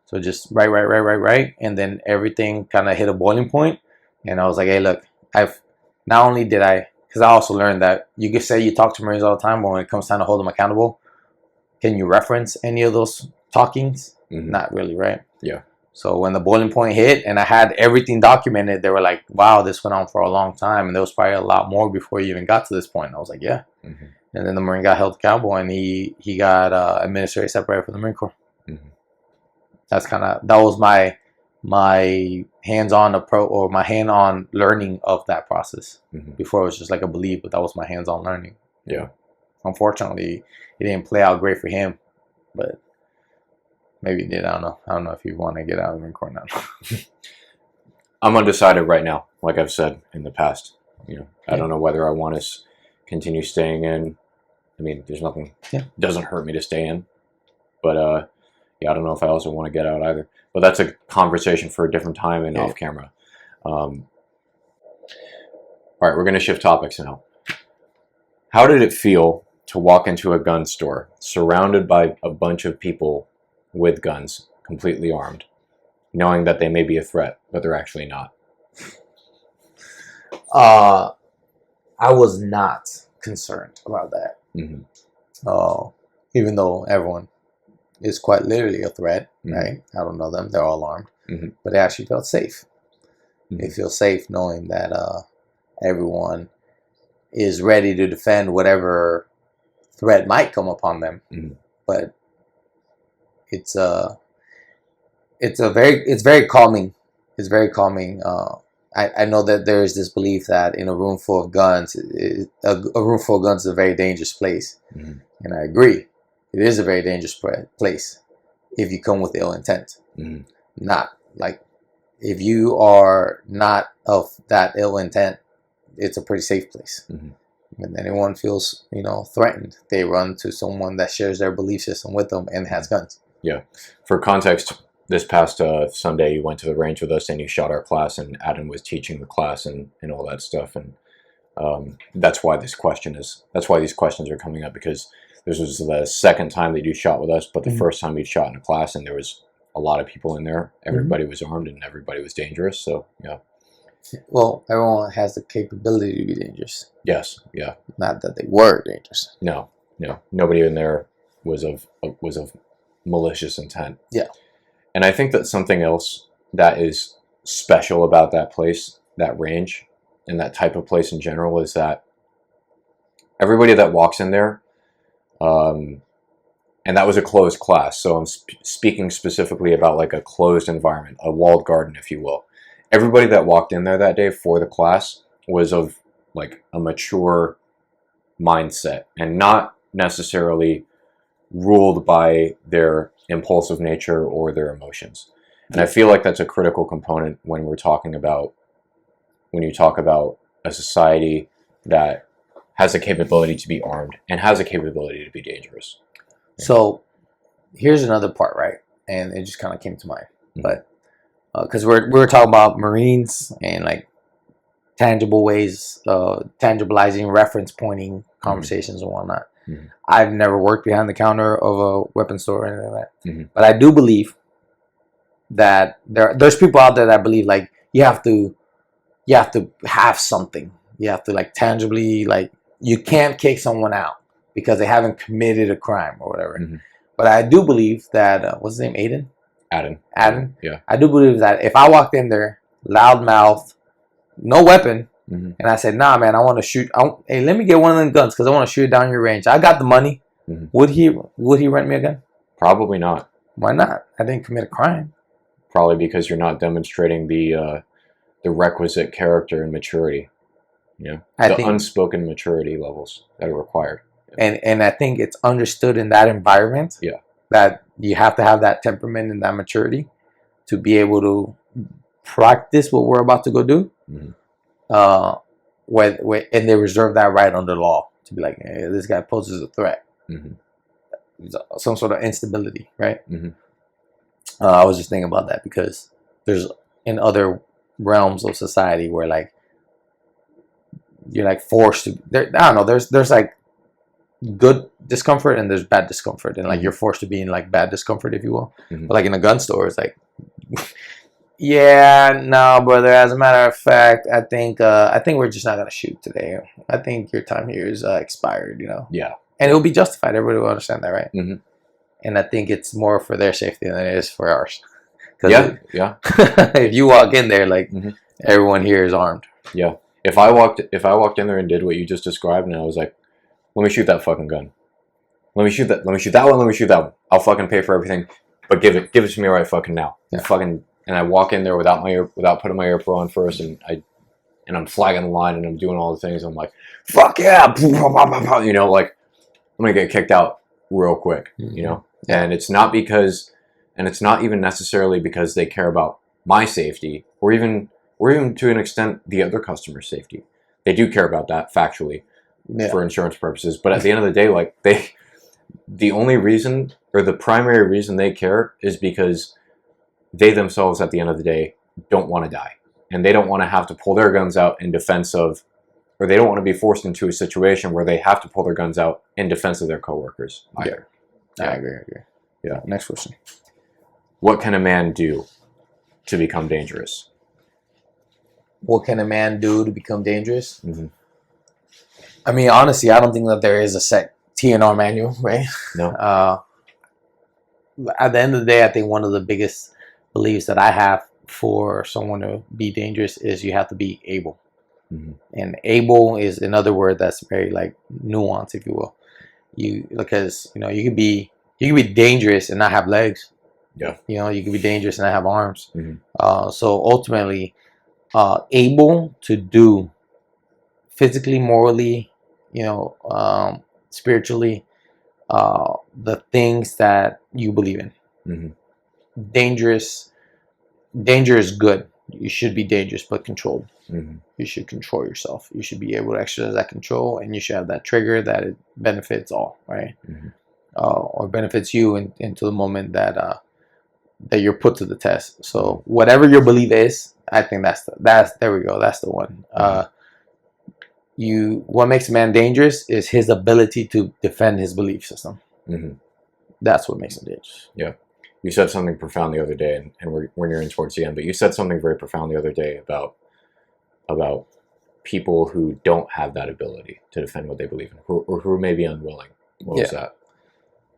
S2: So just write, and then everything kind of hit a boiling point, and I was like, hey, look, I've not only did because I also learned that you can say you talk to Marines all the time, but when it comes time to hold them accountable, can you reference any of those talkings? Not really, right?
S1: Yeah.
S2: So when the boiling point hit and I had everything documented, they were like, wow, this went on for a long time. And there was probably a lot more before you even got to this point. And I was like, yeah. And then the Marine got held accountable, and he got administratively separated from the Marine Corps. That was my hands-on approach, or my hand-on learning of that process. Before it was just like a belief, but that was my hands-on learning.
S1: Yeah.
S2: Unfortunately, it didn't play out great for him, but maybe it did. I don't know if you want to get out of the Marine Corps now.
S1: I'm undecided right now, like I've said in the past. I don't know whether I want to continue staying in. I mean, there's nothing. It doesn't hurt me to stay in, but I don't know if I also want to get out either. But that's a conversation for a different time and off camera. All right, we're going to shift topics now. How did it feel to walk into a gun store surrounded by a bunch of people with guns, completely armed, knowing that they may be a threat, but they're actually not?
S2: I was not concerned about that. Even though everyone is quite literally a threat, right? I don't know them; they're all armed, but they actually felt safe. They feel safe knowing that everyone is ready to defend whatever threat might come upon them. But it's very calming. It's very calming. I know that there is this belief that in a room full of guns, a room full of guns is a very dangerous place, and I agree. It is a very dangerous place if you come with ill intent. Not like if you are not of that ill intent, it's a pretty safe place. When anyone feels threatened, they run to someone that shares their belief system with them and has guns. Yeah.
S1: For context, this past Sunday, you went to the range with us and you shot our class, and Adam was teaching the class and all that stuff. And that's why these questions are coming up, because this was the second time that you shot with us, but the first time you shot in a class, and there was a lot of people in there. Everybody was armed and everybody was dangerous. So, yeah.
S2: Well, everyone has the capability to be dangerous.
S1: Yes. Yeah.
S2: Not that they were dangerous.
S1: No. Nobody in there was of malicious intent.
S2: Yeah.
S1: And I think that something else that is special about that place, that range, and that type of place in general is that everybody that walks in there, and that was a closed class, so I'm speaking specifically about like a closed environment, a walled garden, if you will. Everybody that walked in there that day for the class was of like a mature mindset and not necessarily ruled by their impulsive nature or their emotions. And I feel like that's a critical component when you talk about a society that has the capability to be armed and has a capability to be dangerous.
S2: So here's another part, right? And it just kind of came to mind, but because we were talking about Marines and like tangible ways, tangibilizing, reference pointing conversations and whatnot. I've never worked behind the counter of a weapon store or anything like that. But I do believe that there's people out there that believe like you have to have something. You have to like tangibly, like you can't kick someone out because they haven't committed a crime or whatever. But I do believe that what's his name? Adam.
S1: Yeah.
S2: I do believe that if I walked in there, loudmouth, no weapon, and I said, nah, man, I want to shoot. Hey, let me get one of them guns because I want to shoot it down your range. I got the money. Would he rent me a gun?
S1: Probably not.
S2: Why not? I didn't commit a crime.
S1: Probably because you're not demonstrating the requisite character and maturity. The unspoken maturity levels that are required.
S2: And I think it's understood in that environment. Yeah. That you have to have that temperament and that maturity to be able to practice what we're about to go do. And they reserve that right under law to be like, hey, this guy poses a threat. Some sort of instability, right? I was just thinking about that because there's in other realms of society where like you're like forced to. I don't know. There's like good discomfort and there's bad discomfort, and like you're forced to be in like bad discomfort, if you will. But like in a gun store, it's like, yeah, no, brother. As a matter of fact, I think we're just not gonna shoot today. I think your time here is expired.
S1: Yeah.
S2: And it will be justified. Everybody will understand that, right?
S1: Mm-hmm.
S2: And I think it's more for their safety than it is for ours.
S1: Yeah.
S2: If you walk in there, like everyone here is armed.
S1: Yeah. If I walked in there and did what you just described, and I was like, let me shoot that fucking gun. Let me shoot that one. Let me shoot that one. I'll fucking pay for everything, but give it to me right fucking now.
S2: Yeah.
S1: And I walk in there without putting my AirPro on first, and I'm flagging the line and I'm doing all the things. I'm like, fuck yeah, like I'm gonna get kicked out real quick, And it's not even necessarily because they care about my safety, or even to an extent the other customer's safety. They do care about that factually for insurance purposes, but at the end of the day, like the only reason, or the primary reason they care, is because they themselves at the end of the day don't want to die, and they don't want to have to pull their guns out in defense of, or they don't want to be forced into a situation where they have to pull their guns out in defense of their coworkers either.
S2: I agree.
S1: Yeah.
S2: Next question.
S1: What can a man do to become dangerous?
S2: What can a man do to become dangerous?
S1: Mm-hmm.
S2: I mean, honestly, I don't think that there is a set TNR manual, right?
S1: No.
S2: At the end of the day, I think one of the biggest beliefs that I have for someone to be dangerous is you have to be able.
S1: Mm-hmm.
S2: And able is another word that's very like nuanced, if you will. Because you could be dangerous and not have legs.
S1: Yeah.
S2: You could be dangerous and not have arms.
S1: Mm-hmm.
S2: So ultimately, able to do physically, morally, spiritually, the things that you believe in.
S1: Mm-hmm.
S2: Danger is good. You should be dangerous, but controlled.
S1: Mm-hmm.
S2: You should control yourself. You should be able to exercise that control, and you should have that trigger that it benefits all, right?
S1: Mm-hmm.
S2: Or benefits you into the moment that you're put to the test. So whatever your belief is, I think that's there we go. That's the one. What makes a man dangerous is his ability to defend his belief system.
S1: Mm-hmm.
S2: That's what makes him dangerous.
S1: Yeah. You said something profound the other day, and we're nearing towards the end, but you said something very profound the other day about people who don't have that ability to defend what they believe in, or who may be unwilling. What was that?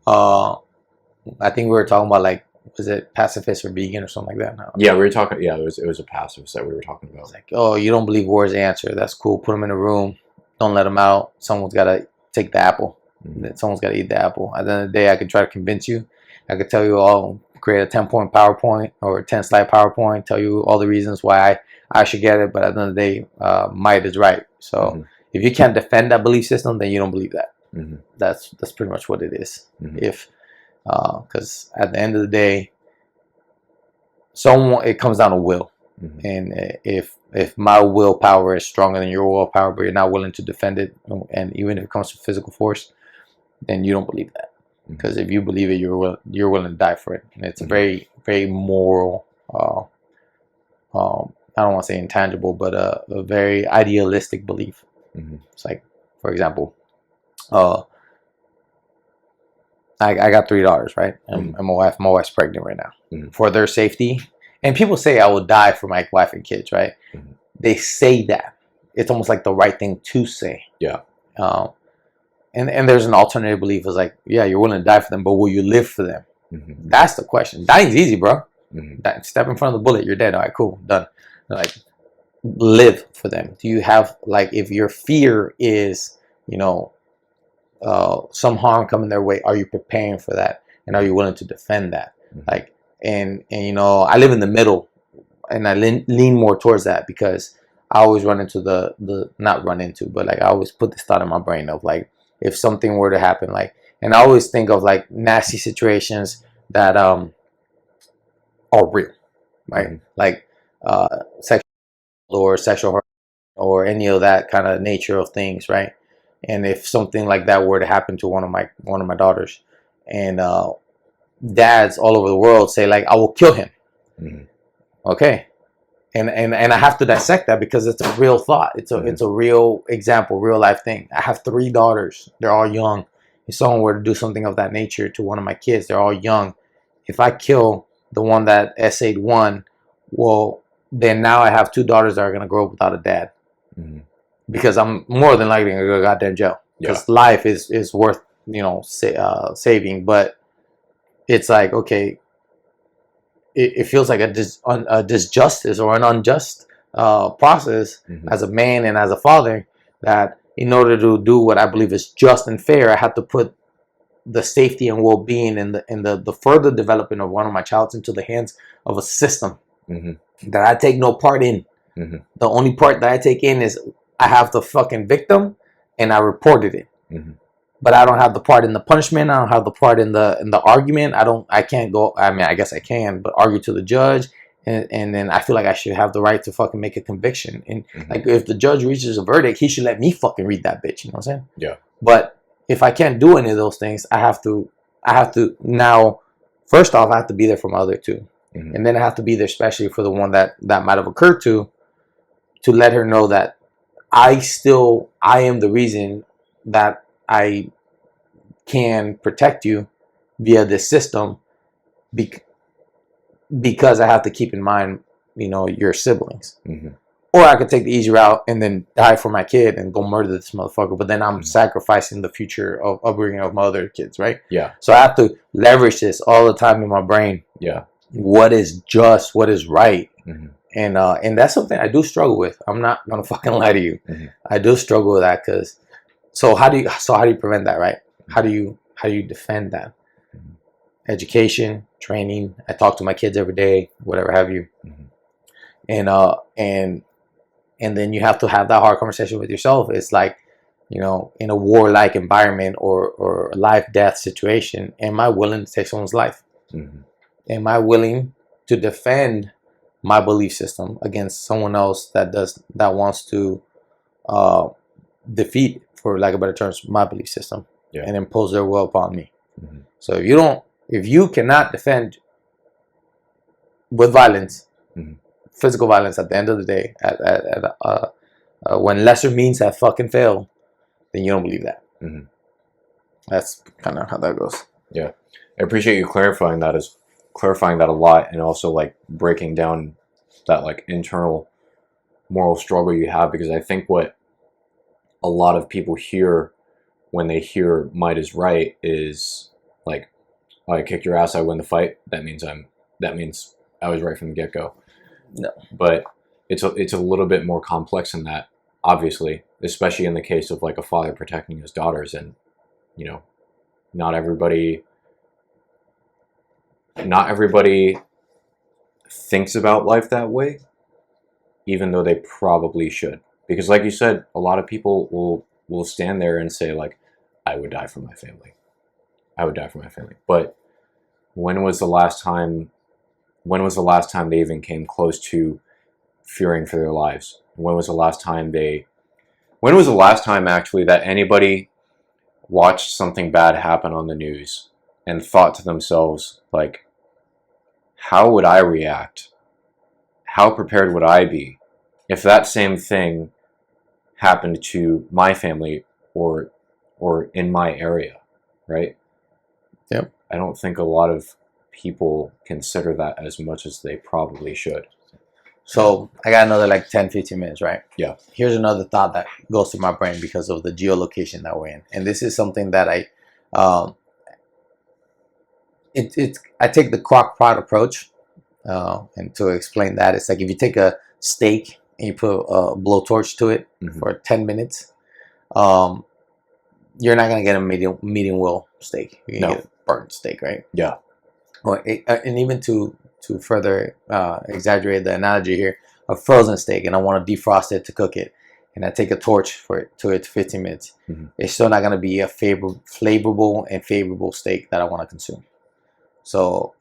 S2: I think we were talking about, like, was it pacifist or vegan or something like that? No.
S1: Yeah, we were talking. Yeah, it was a pacifist that we were talking about.
S2: It's like, oh, you don't believe war is the answer. That's cool. Put them in a room. Don't let them out. Someone's got to take the apple. Mm-hmm. Someone's got to eat the apple. At the end of the day, I could try to convince you. I could tell you all, create a 10-point PowerPoint or a 10-slide PowerPoint, tell you all the reasons why I should get it. But at the end of the day, might is right. So if you can't defend that belief system, then you don't believe that. Mm-hmm. That's pretty much what it is. Mm-hmm. Because at the end of the day, it comes down to will. Mm-hmm. And if my willpower is stronger than your willpower, but you're not willing to defend it, and even if it comes to physical force, then you don't believe that. Because if you believe it, you're willing to die for it. And it's a very, very moral, I don't want to say intangible, but a very idealistic belief. Mm-hmm. It's like, for example, I got 3 daughters, right? And my wife's pregnant right now. Mm-hmm. For their safety, and people say I will die for my wife and kids, right? Mm-hmm. They say that. It's almost like the right thing to say. Yeah. And there's an alternative belief. It's like, yeah, you're willing to die for them, but will you live for them? Mm-hmm. That's the question. Dying's easy, bro. Mm-hmm. Step in front of the bullet, you're dead. All right, cool, done. Like, live for them. Do you have, like, if your fear is, some harm coming their way, are you preparing for that? And are you willing to defend that? Mm-hmm. Like, and I live in the middle, and I lean more towards that, because I always run into not run into, but like I always put this thought in my brain of like, if something were to happen, like, and I always think of like nasty situations that are real, right? Mm-hmm. Like sexual harassment or any of that kind of nature of things, right? And if something like that were to happen to one of my daughters, and dads all over the world say like, I will kill him. Mm-hmm. Okay, And I have to dissect that because it's a real thought. It's a real example, real life thing. I have 3 daughters. They're all young. If someone were to do something of that nature to one of my kids, they're all young. If I kill the one that essayed one, well, then now I have 2 daughters that are going to grow up without a dad.
S1: Mm-hmm.
S2: Because I'm more than likely going to go to goddamn jail. Because life is worth, saving. But it's like, okay, it feels like a disjustice or an unjust process as a man and as a father, that in order to do what I believe is just and fair, I have to put the safety and well-being and the further development of one of my childs into the hands of a system that I take no part in. The only part that I take in is I have the fucking victim and I reported it. But I don't have the part in the punishment. I don't have the part in the argument. I can't go. I mean, I guess I can, but argue to the judge, and then I feel like I should have the right to fucking make a conviction. And like, if the judge reaches a verdict, he should let me fucking read that bitch. You know what I'm saying?
S1: Yeah.
S2: But if I can't do any of those things, I have to now. First off, I have to be there for my other 2, and then I have to be there especially for the one that might have occurred to let her know that I am the reason that I can protect you via this system, because I have to keep in mind, your siblings. Or I could take the easy route and then die for my kid and go murder this motherfucker. But then I'm sacrificing the future of upbringing of my other kids, right?
S1: Yeah.
S2: So I have to leverage this all the time in my brain.
S1: Yeah.
S2: What is just, what is right. And that's something I do struggle with. I'm not gonna fucking lie to you. I do struggle with that because. So how do you prevent that, right? How do you defend that? Education, training. I talk to my kids every day, whatever have you. And then you have to have that hard conversation with yourself. It's like, in a warlike environment or a life-death situation, am I willing to take someone's life? Am I willing to defend my belief system against someone else that wants to defeat, for lack of better terms, my belief system and impose their will upon me? So if you cannot defend with violence, physical violence at the end of the day, when lesser means have fucking failed, then you don't believe that. That's kind of how that goes.
S1: Yeah, I appreciate you clarifying that a lot, and also like breaking down that like internal moral struggle you have, because I think what a lot of people hear when they hear might is right is like, oh, I kicked your ass, I win the fight. That means I was right from the get-go.
S2: No. But
S1: it's a little bit more complex than that, obviously, especially in the case of like a father protecting his daughters. And not everybody thinks about life that way, even though they probably should. Because like you said, a lot of people will stand there and say like, I would die for my family. I would die for my family. But when was the last time they even came close to fearing for their lives? When was the last time actually that anybody watched something bad happen on the news and thought to themselves, like, how would I react? How prepared would I be if that same thing happened to my family or in my area, right?
S2: Yep.
S1: I don't think a lot of people consider that as much as they probably should.
S2: So I got another like 10, 15 minutes, right?
S1: Yeah.
S2: Here's another thought that goes through my brain because of the geolocation that we're in. And this is something that I take the crock pot approach. And to explain that, it's like if you take a steak and you put a blowtorch to it for 10 minutes, you're not going to get a medium well steak. You're going to get a burnt steak, right?
S1: Yeah.
S2: Well, and even to further exaggerate the analogy here, a frozen steak, and I want to defrost it to cook it, and I take a torch for it to 15 minutes, it's still not going to be a flavorable and favorable steak that I want to consume. So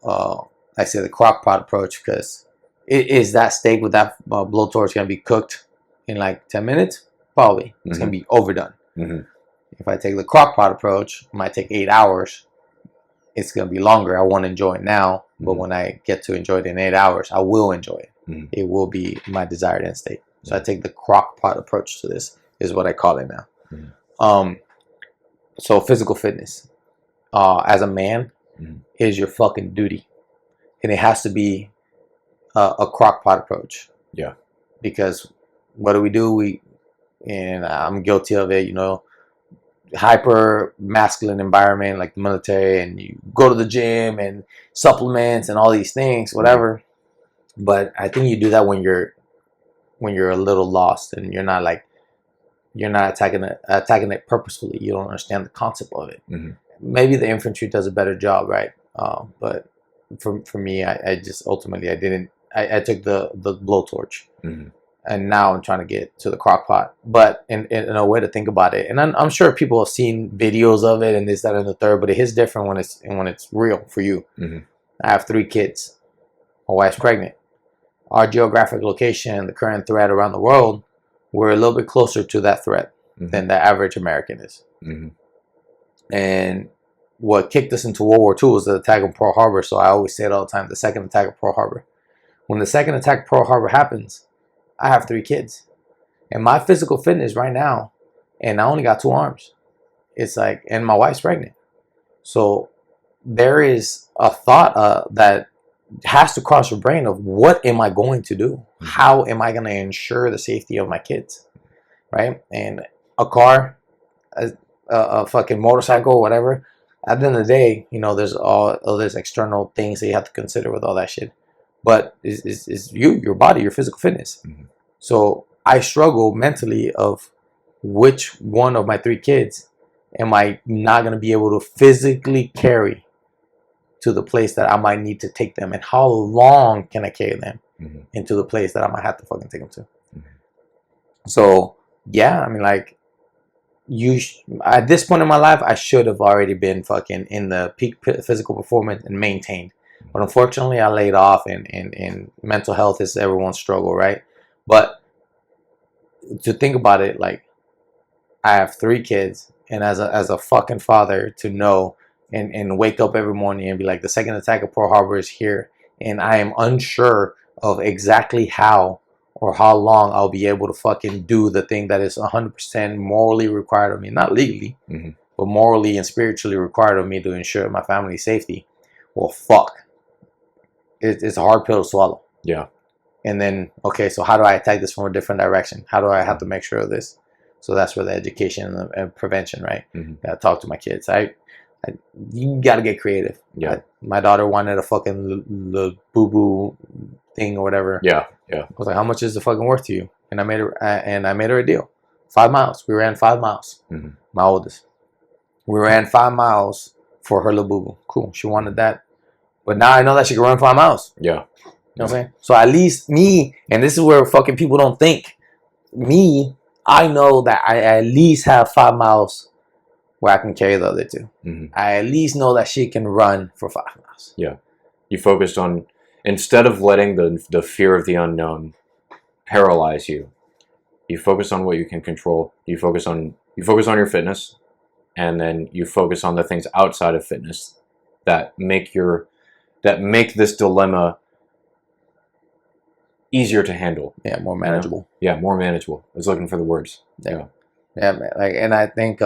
S2: I say the crock pot approach, because is that steak with that blowtorch going to be cooked in like 10 minutes? Probably. It's going to be overdone. If I take the crock pot approach, it might take 8 hours. It's going to be longer. I want to enjoy it now, but when I get to enjoy it in 8 hours, I will enjoy it. it will be my desired end state. So I take the crock pot approach to this, is what I call it now. So physical fitness, as a man, is your fucking duty, and it has to be a crock pot approach.
S1: Yeah.
S2: Because what do? And I'm guilty of it, hyper masculine environment like the military, and you go to the gym and supplements and all these things, whatever. But I think you do that when you're a little lost and you're not attacking it purposefully. You don't understand the concept of it. Maybe the infantry does a better job, right? But for me, I just ultimately I took the blowtorch. And now I'm trying to get to the crock pot. But in a way to think about it, and I'm sure people have seen videos of it and this, that, and the third, but it is different when it's real for you. I have 3 kids. My wife's pregnant. Our geographic location, the current threat around the world, we're a little bit closer to that threat than the average American is. And what kicked us into World War II was the attack on Pearl Harbor. So I always say it all the time, the second attack of Pearl Harbor. When the second attack of Pearl Harbor happens, I have 3 kids, and my physical fitness right now, and I only got 2 arms. It's like, and my wife's pregnant. So there is a thought that has to cross your brain of what am I going to do? How am I going to ensure the safety of my kids? Right? And a car, a fucking motorcycle, whatever. At the end of the day, there's all these external things that you have to consider with all that shit. But is your body, your physical fitness. So I struggle mentally of which one of my 3 kids am I not going to be able to physically carry to the place that I might need to take them, and how long can I carry them into the place that I might have to fucking take them to. So yeah, I mean, like, at this point in my life, I should have already been fucking in the peak physical performance and maintained. But unfortunately, I laid off, and mental health is everyone's struggle, right? But to think about it, like, I have 3 kids, and as a fucking father, to know and wake up every morning and be like, the second attack of Pearl Harbor is here, and I am unsure of exactly how or how long I'll be able to fucking do the thing that is 100% morally required of me, not legally, but morally and spiritually required of me to ensure my family's safety. Well, fuck. It's a hard pill to swallow.
S1: Yeah.
S2: And then, okay, so how do I attack this from a different direction? How do I have to make sure of this? So that's where the education and prevention, right? Gotta talk to my kids. You gotta get creative.
S1: Yeah.
S2: My daughter wanted a fucking boo-boo thing or whatever.
S1: Yeah.
S2: I was like, how much is the fucking worth to you? And I made her a deal. 5 miles. We ran 5 miles. My oldest. We ran 5 miles for her little boo-boo. Cool. She wanted that. But now I know that she can run 5 miles.
S1: Yeah.
S2: You know what I'm saying? So at least me, and this is where fucking people don't think. Me, I know that I at least have 5 miles where I can carry the other 2. I at least know that she can run for 5 miles.
S1: Yeah. You focused on, instead of letting the fear of the unknown paralyze you, you focus on what you can control. You focus on your fitness, and then you focus on the things outside of fitness that make this dilemma easier to handle.
S2: Yeah, more manageable.
S1: Yeah, more manageable. I was looking for the words.
S2: Yeah, man. Like, and I think,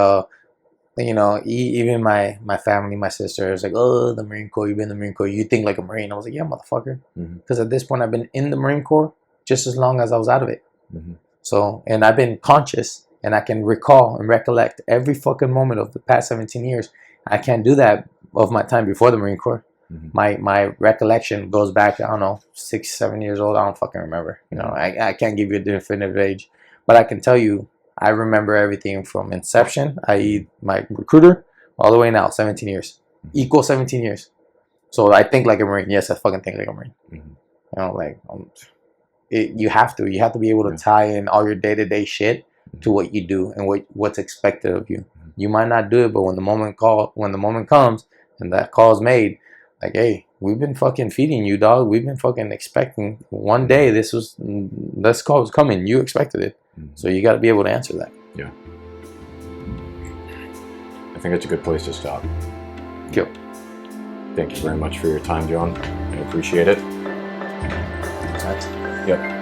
S2: even my family, my sister is like, oh, the Marine Corps, you've been in the Marine Corps, you think like a Marine. I was like, yeah, motherfucker. Because at this point, I've been in the Marine Corps just as long as I was out of it. So, and I've been conscious, and I can recall and recollect every fucking moment of the past 17 years. I can't do that of my time before the Marine Corps. My recollection goes back, I don't know, 6, 7 years old. I don't fucking remember. I can't give you a definitive age, but I can tell you, I remember everything from inception, i.e. my recruiter, all the way now, 17 years. Equal 17 years. So I think like a Marine. Yes, I fucking think like a Marine. You have to be able to tie in all your day-to-day shit to what you do and what's expected of you. You might not do it, but when the moment comes and that call is made, like, hey, we've been fucking feeding you, dog. We've been fucking expecting one day this call was coming. You expected it. So you got to be able to answer that.
S1: Yeah. I think that's a good place to stop.
S2: Cool.
S1: Thank you very much for your time, John. I appreciate it.
S2: That's
S1: Yep.